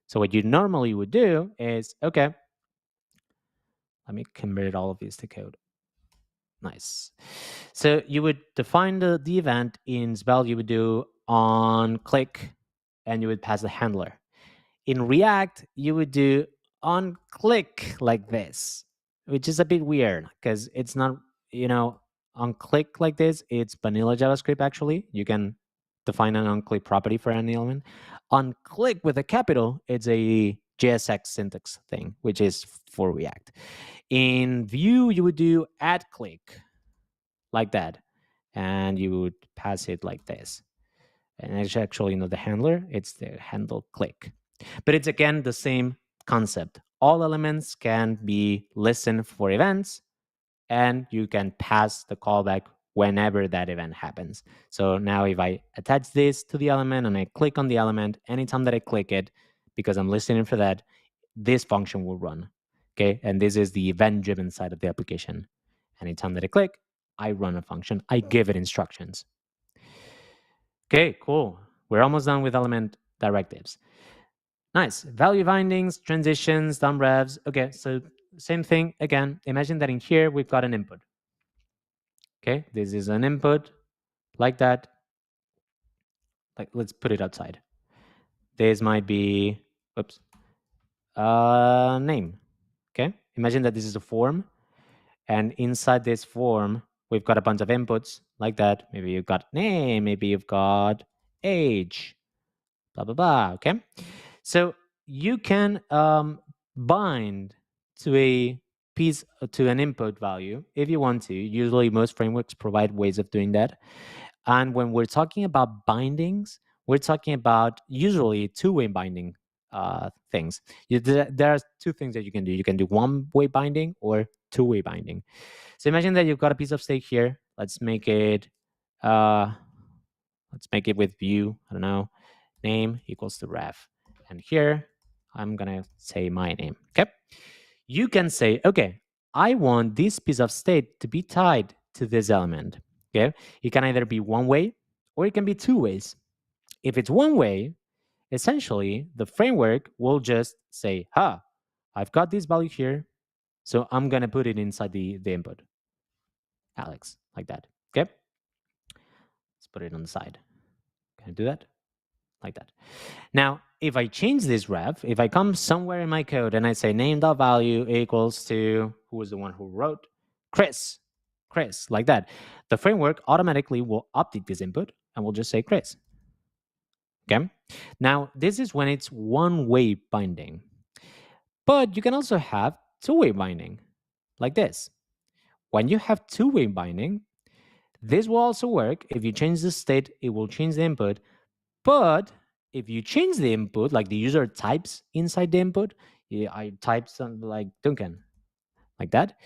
So what you normally would do is, okay, let me convert all of these to code. Nice. So you would define the event in Svelte. You would do on click, and you would pass the handler. In React, you would do on click like this, which is a bit weird because it's not, on click like this. It's vanilla JavaScript. Actually, you can define an on click property for any element. On click with a capital, it's a JSX syntax thing, which is for React. In Vue, you would do add click like that, and you would pass it like this. And it's actually not the handler, it's the handle click. But it's again the same concept. All elements can be listened for events, and you can pass the callback whenever that event happens. So now if I attach this to the element and I click on the element, anytime that I click it, because I'm listening for that, this function will run. Okay, and this is the event-driven side of the application. Anytime that I click, I run a function. I give it instructions. Okay, cool. We're almost done with element directives. Nice. Value bindings, transitions, dump revs. Okay, so same thing again. Imagine that in here we've got an input. Okay, this is an input like that. Like, let's put it outside. This might be, oops, name. Okay, imagine that this is a form, and inside this form we've got a bunch of inputs like that. Maybe you've got name, maybe you've got age, blah, blah, blah, okay? So you can bind to a piece, to an input value if you want to. Usually most frameworks provide ways of doing that. And when we're talking about bindings, we're talking about usually two-way binding things. There are two things that you can do. You can do one-way binding or two-way binding. So imagine that you've got a piece of state here. Let's make it with view, I don't know, name equals to ref. And here, I'm gonna say my name, okay? You can say, okay, I want this piece of state to be tied to this element, okay? It can either be one way or it can be two ways. If it's one way, essentially, the framework will just say, I've got this value here, so I'm gonna put it inside the input, Alex, like that, okay? Let's put it on the side. Can I do that? Like that. Now, if I change this ref, if I come somewhere in my code and I say name.value equals to, who was the one who wrote? Chris, like that, the framework automatically will update this input and will just say Chris. Okay. Now, this is when it's one-way binding. But you can also have two-way binding, like this. When you have two-way binding, this will also work. If you change the state, it will change the input. But if you change the input, like the user types inside the input, I type something like Duncan, like that,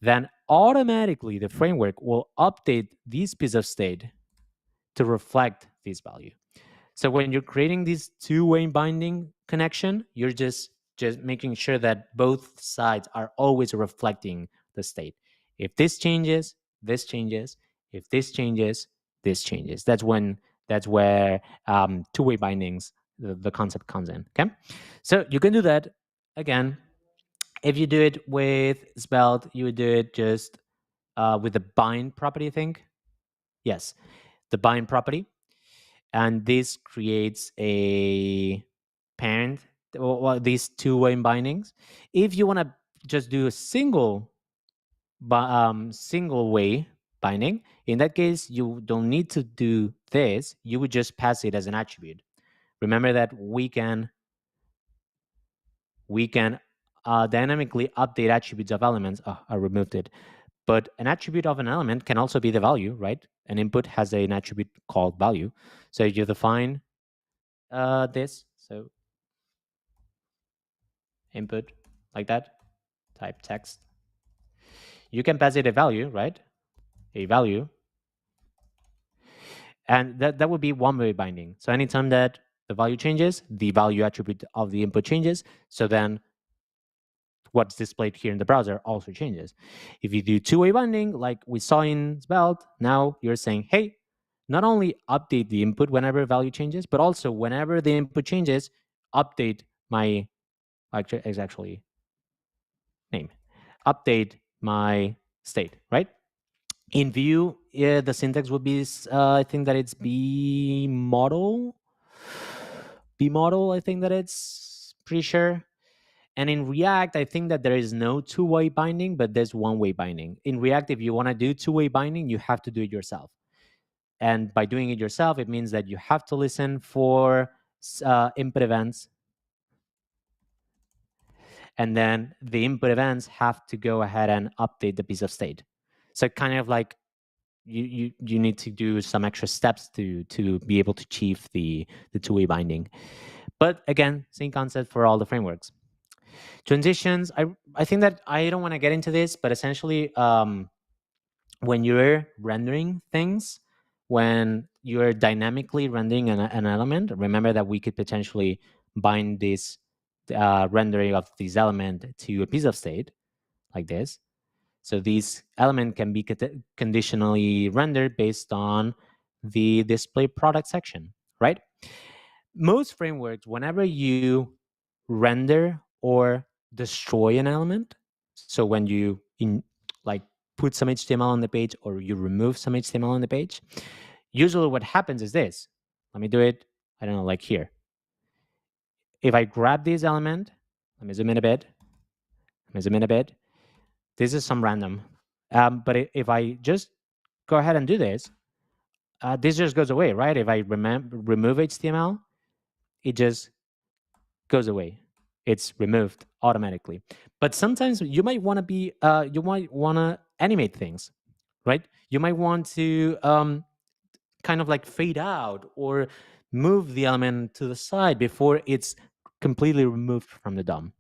then automatically the framework will update this piece of state to reflect this value. So when you're creating this two-way binding connection, you're just making sure that both sides are always reflecting the state. If this changes, this changes. If this changes, this changes. That's where two-way bindings, the concept comes in. Okay, so you can do that again. If you do it with Svelte, you would do it just with the bind property. I think, yes, the bind property. And this creates a parent, well, these two-way bindings. If you want to just do a single way binding, in that case, you don't need to do this. You would just pass it as an attribute. Remember that we can dynamically update attributes of elements. Oh, I removed it. But an attribute of an element can also be the value, right? An input has an attribute called value. So you define this, so input, like that, type text. You can pass it a value, right? A value. And that would be one-way binding. So anytime that the value changes, the value attribute of the input changes. So then what's displayed here in the browser also changes. If you do two-way binding, like we saw in Svelte, now you're saying, hey, not only update the input whenever value changes, but also whenever the input changes, update my, actually name, update my state, right? In Vue, the syntax would be, I think that it's B model. I think that it's pretty sure. And in React, I think that there is no two-way binding, but there's one-way binding. In React, if you want to do two-way binding, you have to do it yourself. And by doing it yourself, it means that you have to listen for input events. And then the input events have to go ahead and update the piece of state. So kind of like you need to do some extra steps to be able to achieve the two-way binding. But again, same concept for all the frameworks. Transitions, I think that I don't want to get into this, but essentially when you're rendering things, when you're dynamically rendering an element, remember that we could potentially bind this rendering of this element to a piece of state like this. So this element can be conditionally rendered based on the display product section, right? Most frameworks, whenever you render or destroy an element, so when you put some HTML on the page or you remove some HTML on the page, usually what happens is this. Let me do it, I don't know, like here. If I grab this element, let me zoom in a bit. This is some random. But if I just go ahead and do this, this just goes away, right? If I remove HTML, it just goes away. It's removed automatically. But sometimes you might want to you might want to animate things, right? You might want to kind of like fade out or move the element to the side before it's completely removed from the DOM.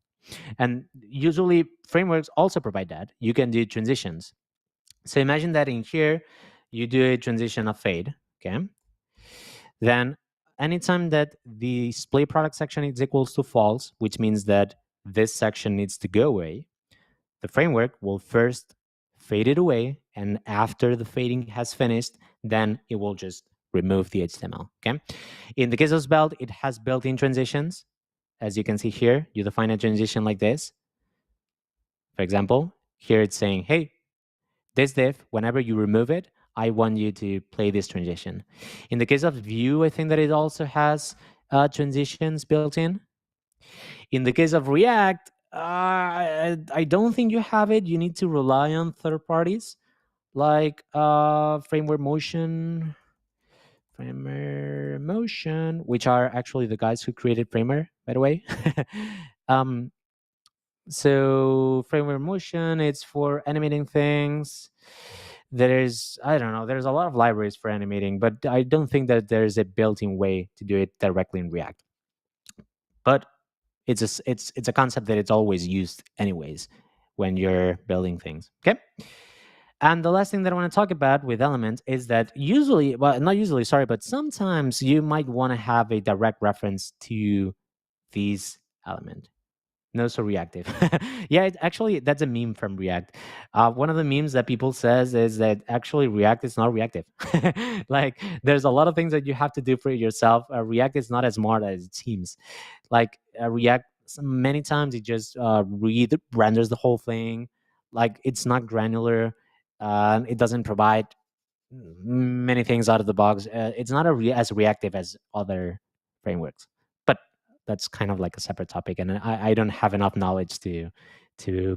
And usually frameworks also provide that. You can do transitions. So imagine that in here, you do a transition of fade, okay? Then anytime that the display product section is equals to false, which means that this section needs to go away, the framework will first fade it away, and after the fading has finished, then it will just remove the HTML, okay? In the case of Svelte, it has built-in transitions. As you can see here, you define a transition like this. For example, here it's saying, hey, this div, whenever you remove it, I want you to play this transition. In the case of Vue, I think that it also has transitions built in. In the case of React, I don't think you have it. You need to rely on third parties like Framer Motion, which are actually the guys who created Framer, by the way. um, so Framer Motion, it's for animating things. I don't know, there's a lot of libraries for animating, but I don't think that there's a built-in way to do it directly in React. But it's a concept that it's always used anyways when you're building things. Okay. And the last thing that I want to talk about with Element is that usually, well, not usually, sorry, but sometimes you might want to have a direct reference to these element. No, so reactive. Yeah, actually, that's a meme from React. One of the memes that people says is that actually React is not reactive. Like, there's a lot of things that you have to do for yourself. React is not as smart as it seems. Like React, many times it just renders the whole thing. Like, it's not granular. It doesn't provide many things out of the box. It's not as reactive as other frameworks, but that's kind of like a separate topic, and I don't have enough knowledge to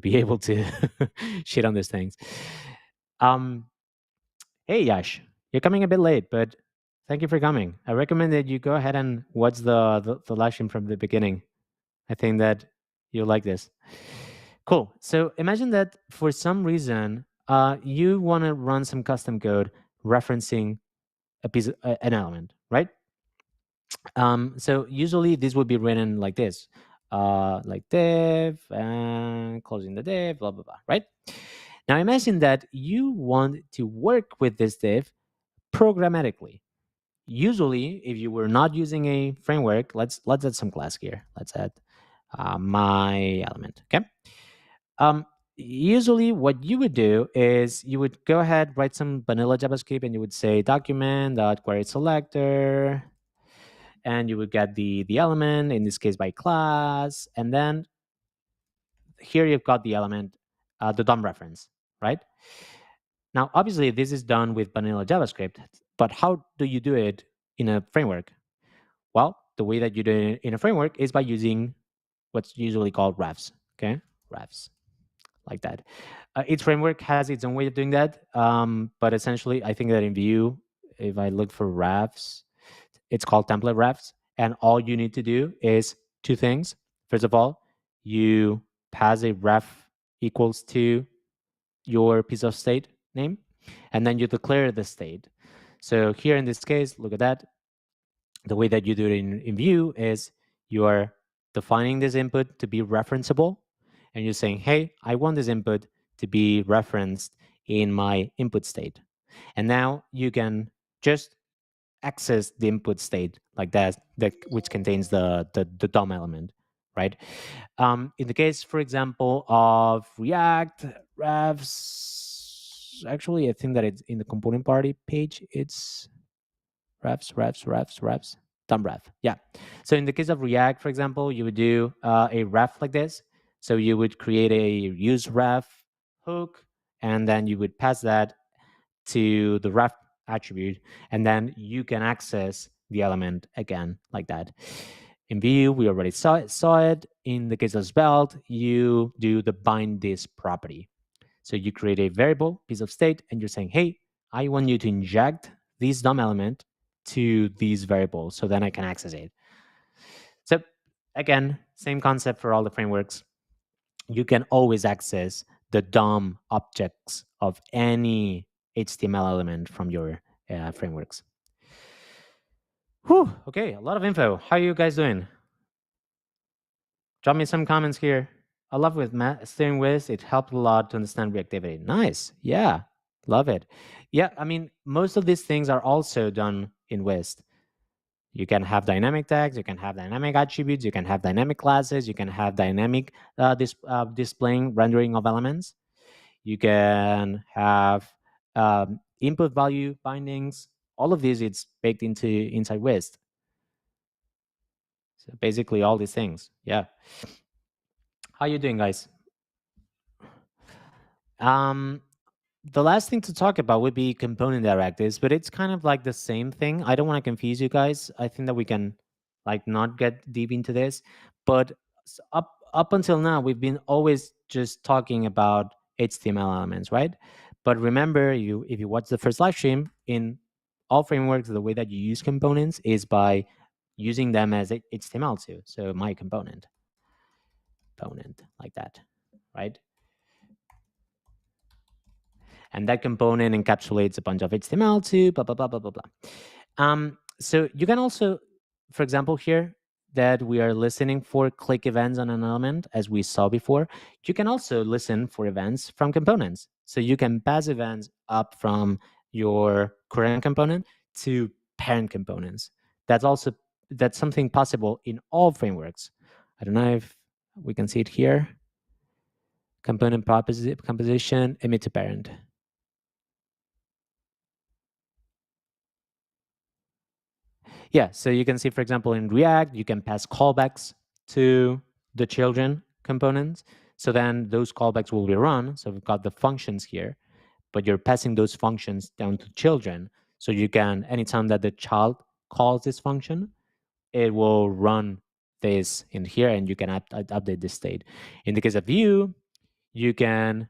be able to shit on these things. Um, hey Yash, you're coming a bit late, but thank you for coming. I recommend that you go ahead and watch the live stream from the beginning. I think that you'll like this. Cool. So imagine that for some reason, you want to run some custom code referencing an element, right? So usually this would be written like this, like div and closing the div, blah blah blah, right? Now imagine that you want to work with this div programmatically. Usually, if you were not using a framework, let's add some class here. Let's add my element. Okay. Usually what you would do is you would go ahead, write some vanilla JavaScript, and you would say document.query selector, and you would get the element, in this case by class, and then here you've got the element, the DOM reference, right? Now, obviously, this is done with vanilla JavaScript, but how do you do it in a framework? Well, the way that you do it in a framework is by using what's usually called refs, okay? Refs, like that. Each framework has its own way of doing that, but essentially, I think that in Vue, if I look for refs, it's called template refs, and all you need to do is two things. First of all, you pass a ref equals to your piece of state name, and then you declare the state. So here in this case, look at that. The way that you do it in Vue is you are defining this input to be referenceable, and you're saying, hey, I want this input to be referenced in my input state. And now you can just access the input state like that which contains the DOM element, right? In the case, for example, of React refs, actually, I think that it's in the component party page. It's refs, DOM ref. Yeah. So in the case of React, for example, you would do a ref like this. So you would create a use ref hook, and then you would pass that to the ref attribute, and then you can access the element again like that. In Vue, we already saw it. In the case of Svelte, you do the bind this property. So you create a variable, piece of state, and you're saying, hey, I want you to inject this DOM element to these variables, so then I can access it. So again, same concept for all the frameworks. You can always access the DOM objects of any HTML element from your frameworks. Whew, okay, a lot of info. How are you guys doing? Drop me some comments here. I love with steering with, it helped a lot to understand reactivity. Nice. Yeah, love it. Yeah, I mean, most of these things are also done in Wist. You can have dynamic tags, you can have dynamic attributes, you can have dynamic classes, you can have dynamic displaying rendering of elements. You can have input value bindings. All of these, it's baked inside Wist. So basically all these things. Yeah. How you doing, guys? The last thing to talk about would be component directives, but it's kind of like the same thing. I don't want to confuse you guys. I think that we can like not get deep into this, but up until now we've been always just talking about HTML elements, right? But remember, if you watch the first live stream, in all frameworks, the way that you use components is by using them as HTML too. So my component like that, right? And that component encapsulates a bunch of HTML too, blah, blah, blah, blah, blah, blah. So you can also, for example, here that we are listening for click events on an element, as we saw before, you can also listen for events from components. So you can pass events up from your current component to parent components. That's something possible in all frameworks. I don't know if we can see it here. Component composition, emit to parent. Yeah, so you can see, for example, in React, you can pass callbacks to the children components. So then those callbacks will be run. So we've got the functions here, but you're passing those functions down to children. So you can, anytime that the child calls this function, it will run this in here and you can update this state. In the case of Vue, you can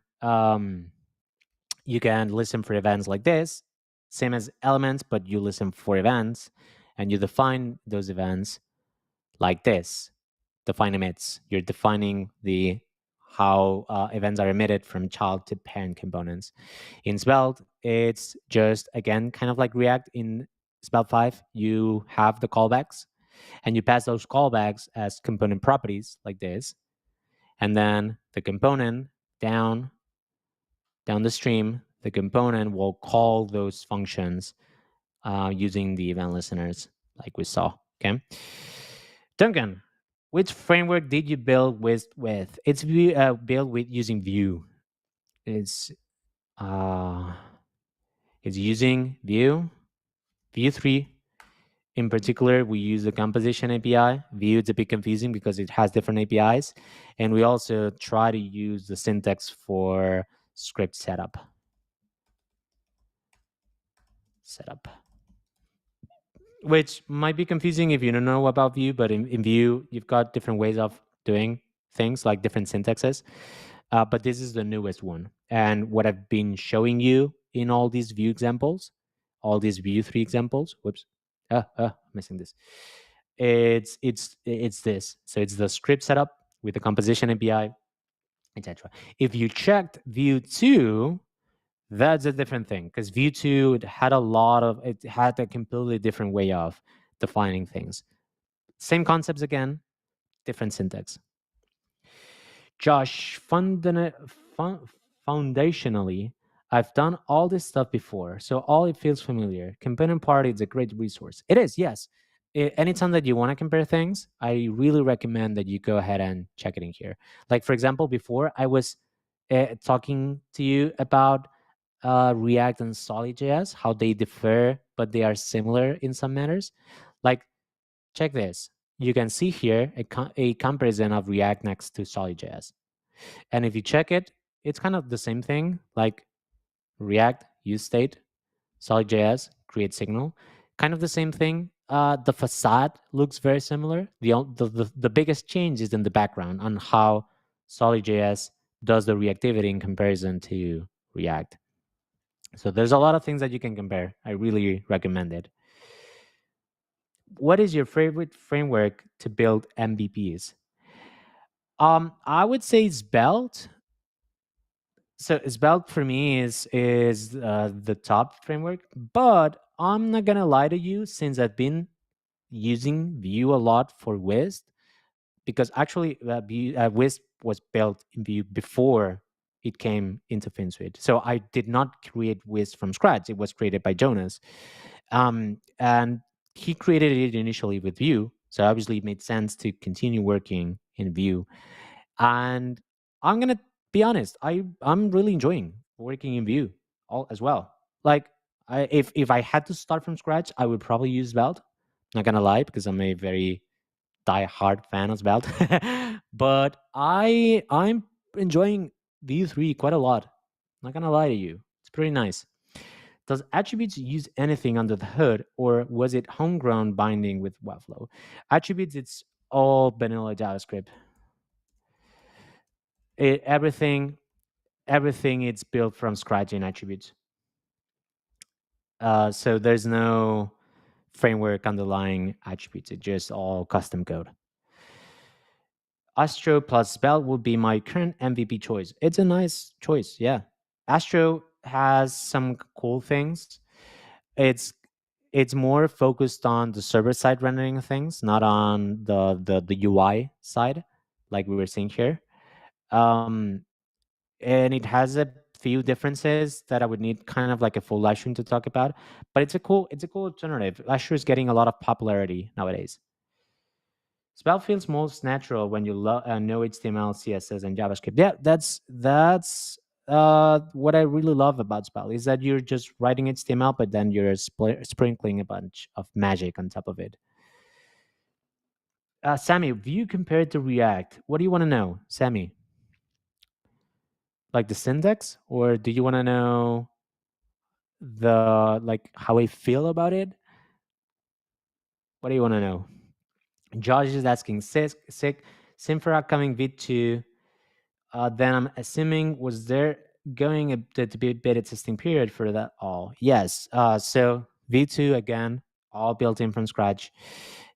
listen for events like this, same as elements, but you listen for events and you define those events like this. Define emits. You're defining the how events are emitted from child to parent components. In Svelte, it's just, again, kind of like React. In Svelte 5, you have the callbacks and you pass those callbacks as component properties like this. And then the component down the stream, the component will call those functions using the event listeners like we saw, okay? Duncan, which framework did you build with? It's built with using Vue. It's using Vue 3. In particular, we use the composition API. Vue is a bit confusing because it has different APIs. And we also try to use the syntax for script setup. Which might be confusing if you don't know about Vue, but in Vue, you've got different ways of doing things, like different syntaxes. But this is the newest one. And what I've been showing you in all these Vue examples, all these Vue 3 examples, whoops, missing this. It's this. So it's the script setup with the composition API, etc. If you checked Vue 2, that's a different thing, because Vue 2 it had a completely different way of defining things. Same concepts again, different syntax. Josh, foundationally, I've done all this stuff before, so all it feels familiar. Component Party is a great resource. It is, yes. Anytime that you want to compare things, I really recommend that you go ahead and check it in here. Like, for example, before I was talking to you about React and Solid.js, how they differ, but they are similar in some matters. Like, check this. You can see here a comparison of React next to Solid.js. And if you check it, it's kind of the same thing, like React, use state, Solid.js, create signal. Kind of the same thing. The facade looks very similar. The biggest change is in the background on how Solid.js does the reactivity in comparison to React. So there's a lot of things that you can compare. I really recommend it. What is your favorite framework to build MVPs? I would say Svelte. So Svelte for me is the top framework, but I'm not gonna lie to you, since I've been using Vue a lot for Wist, because actually Wisp was built in Vue before it came into Finsweet. So I did not create Wisp from scratch. It was created by Jonas. And he created it initially with Vue. So obviously it made sense to continue working in Vue. And I'm going to be honest, I'm really enjoying working in Vue all as well. Like if I had to start from scratch, I would probably use Svelte. Not gonna lie, because I'm a very die-hard fan of Svelte. But I'm enjoying V3 quite a lot. Not gonna lie to you, it's pretty nice. Does attributes use anything under the hood, or was it homegrown binding with Webflow? Attributes, it's all vanilla JavaScript. Everything it's built from scratch in attributes. So there's no framework underlying attributes. It's just all custom code. Astro plus Svelte would be my current MVP choice. It's a nice choice, yeah. Astro has some cool things. It's more focused on the server side rendering things, not on the UI side, like we were seeing here. Um, and it has a few differences that I would need kind of like a full live stream to talk about. But it's a cool alternative. Astro is getting a lot of popularity nowadays. Svelte feels most natural when you know HTML, CSS, and JavaScript. Yeah, that's what I really love about Svelte, is that you're just writing HTML, but then you're sprinkling a bunch of magic on top of it. Sammy, Vue compared to React. What do you want to know, Sammy? Like the syntax, or do you want to know the like how I feel about it? What do you want to know? Josh is asking, sick, Symfora coming V2. Then I'm assuming, was there going to be a beta testing period for that all? Yes. So V2 again, all built in from scratch.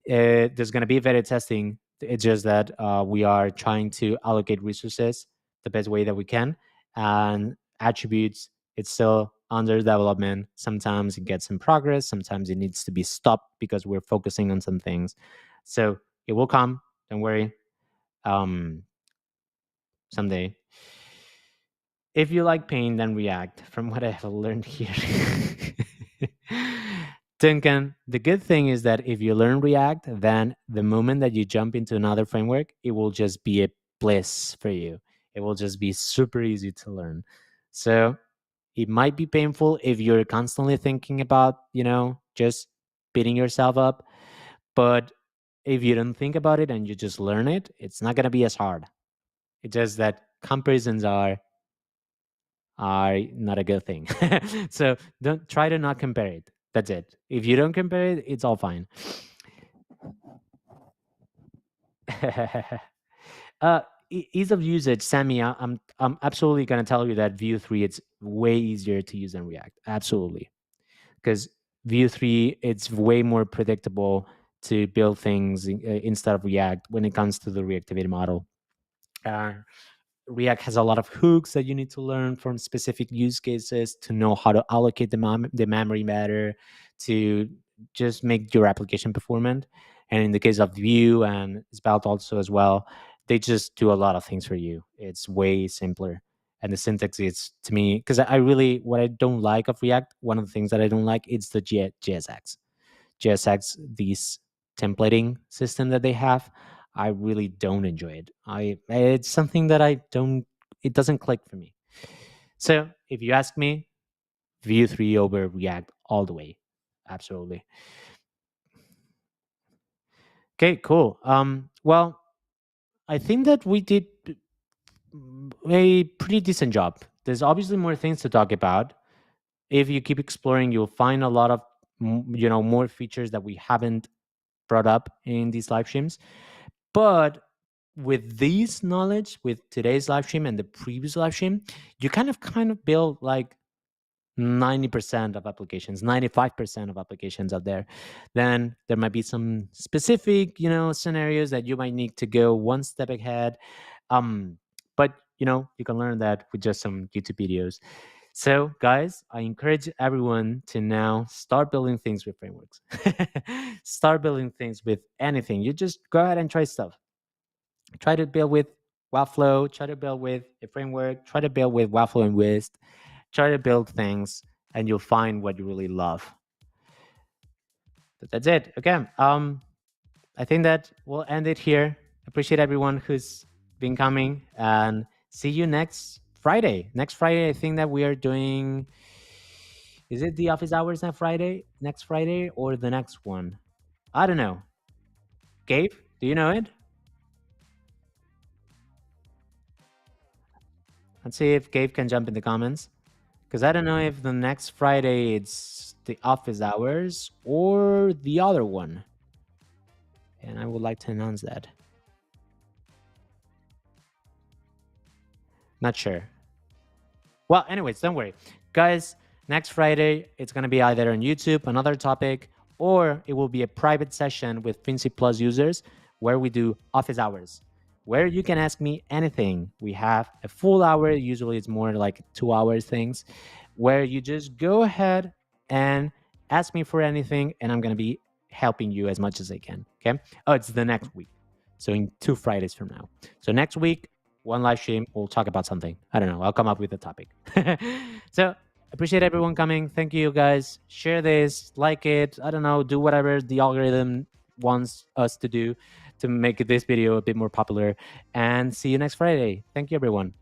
There's going to be beta testing. It's just that we are trying to allocate resources the best way that we can, and attributes, it's still under development. Sometimes it gets in progress. Sometimes it needs to be stopped because we're focusing on some things. So it will come. Don't worry. Someday. If you like pain, then React, from what I have learned here. Duncan, the good thing is that if you learn React, then the moment that you jump into another framework, it will just be a bliss for you. It will just be super easy to learn. So it might be painful if you're constantly thinking about, just beating yourself up. But if you don't think about it and you just learn it, it's not going to be as hard. It's just that comparisons are not a good thing. So don't try to not compare it. That's it. If you don't compare it, it's all fine. Ease of usage, Sammy. I'm absolutely gonna tell you that Vue 3 it's way easier to use than React. Absolutely, because Vue 3 it's way more predictable to build things instead of React when it comes to the reactivity model. Uh, React has a lot of hooks that you need to learn from specific use cases to know how to allocate the memory better, to just make your application performant. And in the case of Vue and Svelte also as well, they just do a lot of things for you. It's way simpler. And the syntax is, to me, because I really, what I don't like of React, one of the things that I don't like, is the JSX. JSX, these templating system that they have, I really don't enjoy it. It's something that it doesn't click for me. So if you ask me, Vue 3 over React all the way. Absolutely. Okay, cool. Well, I think that we did a pretty decent job. There's obviously more things to talk about. If you keep exploring, you'll find a lot of more features that we haven't brought up in these live streams. But with this knowledge, with today's live stream and the previous live stream, you kind of build like 90% of applications, 95% of applications out there. Then there might be some specific, scenarios that you might need to go one step ahead. But you can learn that with just some YouTube videos. So, guys, I encourage everyone to now start building things with frameworks. Start building things with anything. You just go ahead and try stuff. Try to build with Webflow, try to build with a framework, try to build with Webflow and wized, try to build things, and you'll find what you really love. But that's it. Okay. I think that we'll end it here. Appreciate everyone who's been coming, and see you next Friday. Next Friday, I think that we are doing. Is it the office hours next Friday, or the next one? I don't know. Gabe, do you know it? Let's see if Gabe can jump in the comments. Because I don't know if the next Friday it's the office hours or the other one. And I would like to announce that. Not sure. Well, anyways, don't worry. Guys, next Friday, it's going to be either on YouTube, another topic, or it will be a private session with Finsweet Plus users where we do office hours, where you can ask me anything. We have a full hour. Usually it's more like 2 hours things, where you just go ahead and ask me for anything, and I'm going to be helping you as much as I can. Okay. Oh, it's the next week. So in 2 Fridays from now. So next week, one live stream, we'll talk about something. I don't know. I'll come up with a topic. So appreciate everyone coming. Thank you, guys. Share this, like it. I don't know. Do whatever the algorithm wants us to do to make this video a bit more popular. And see you next Friday. Thank you, everyone.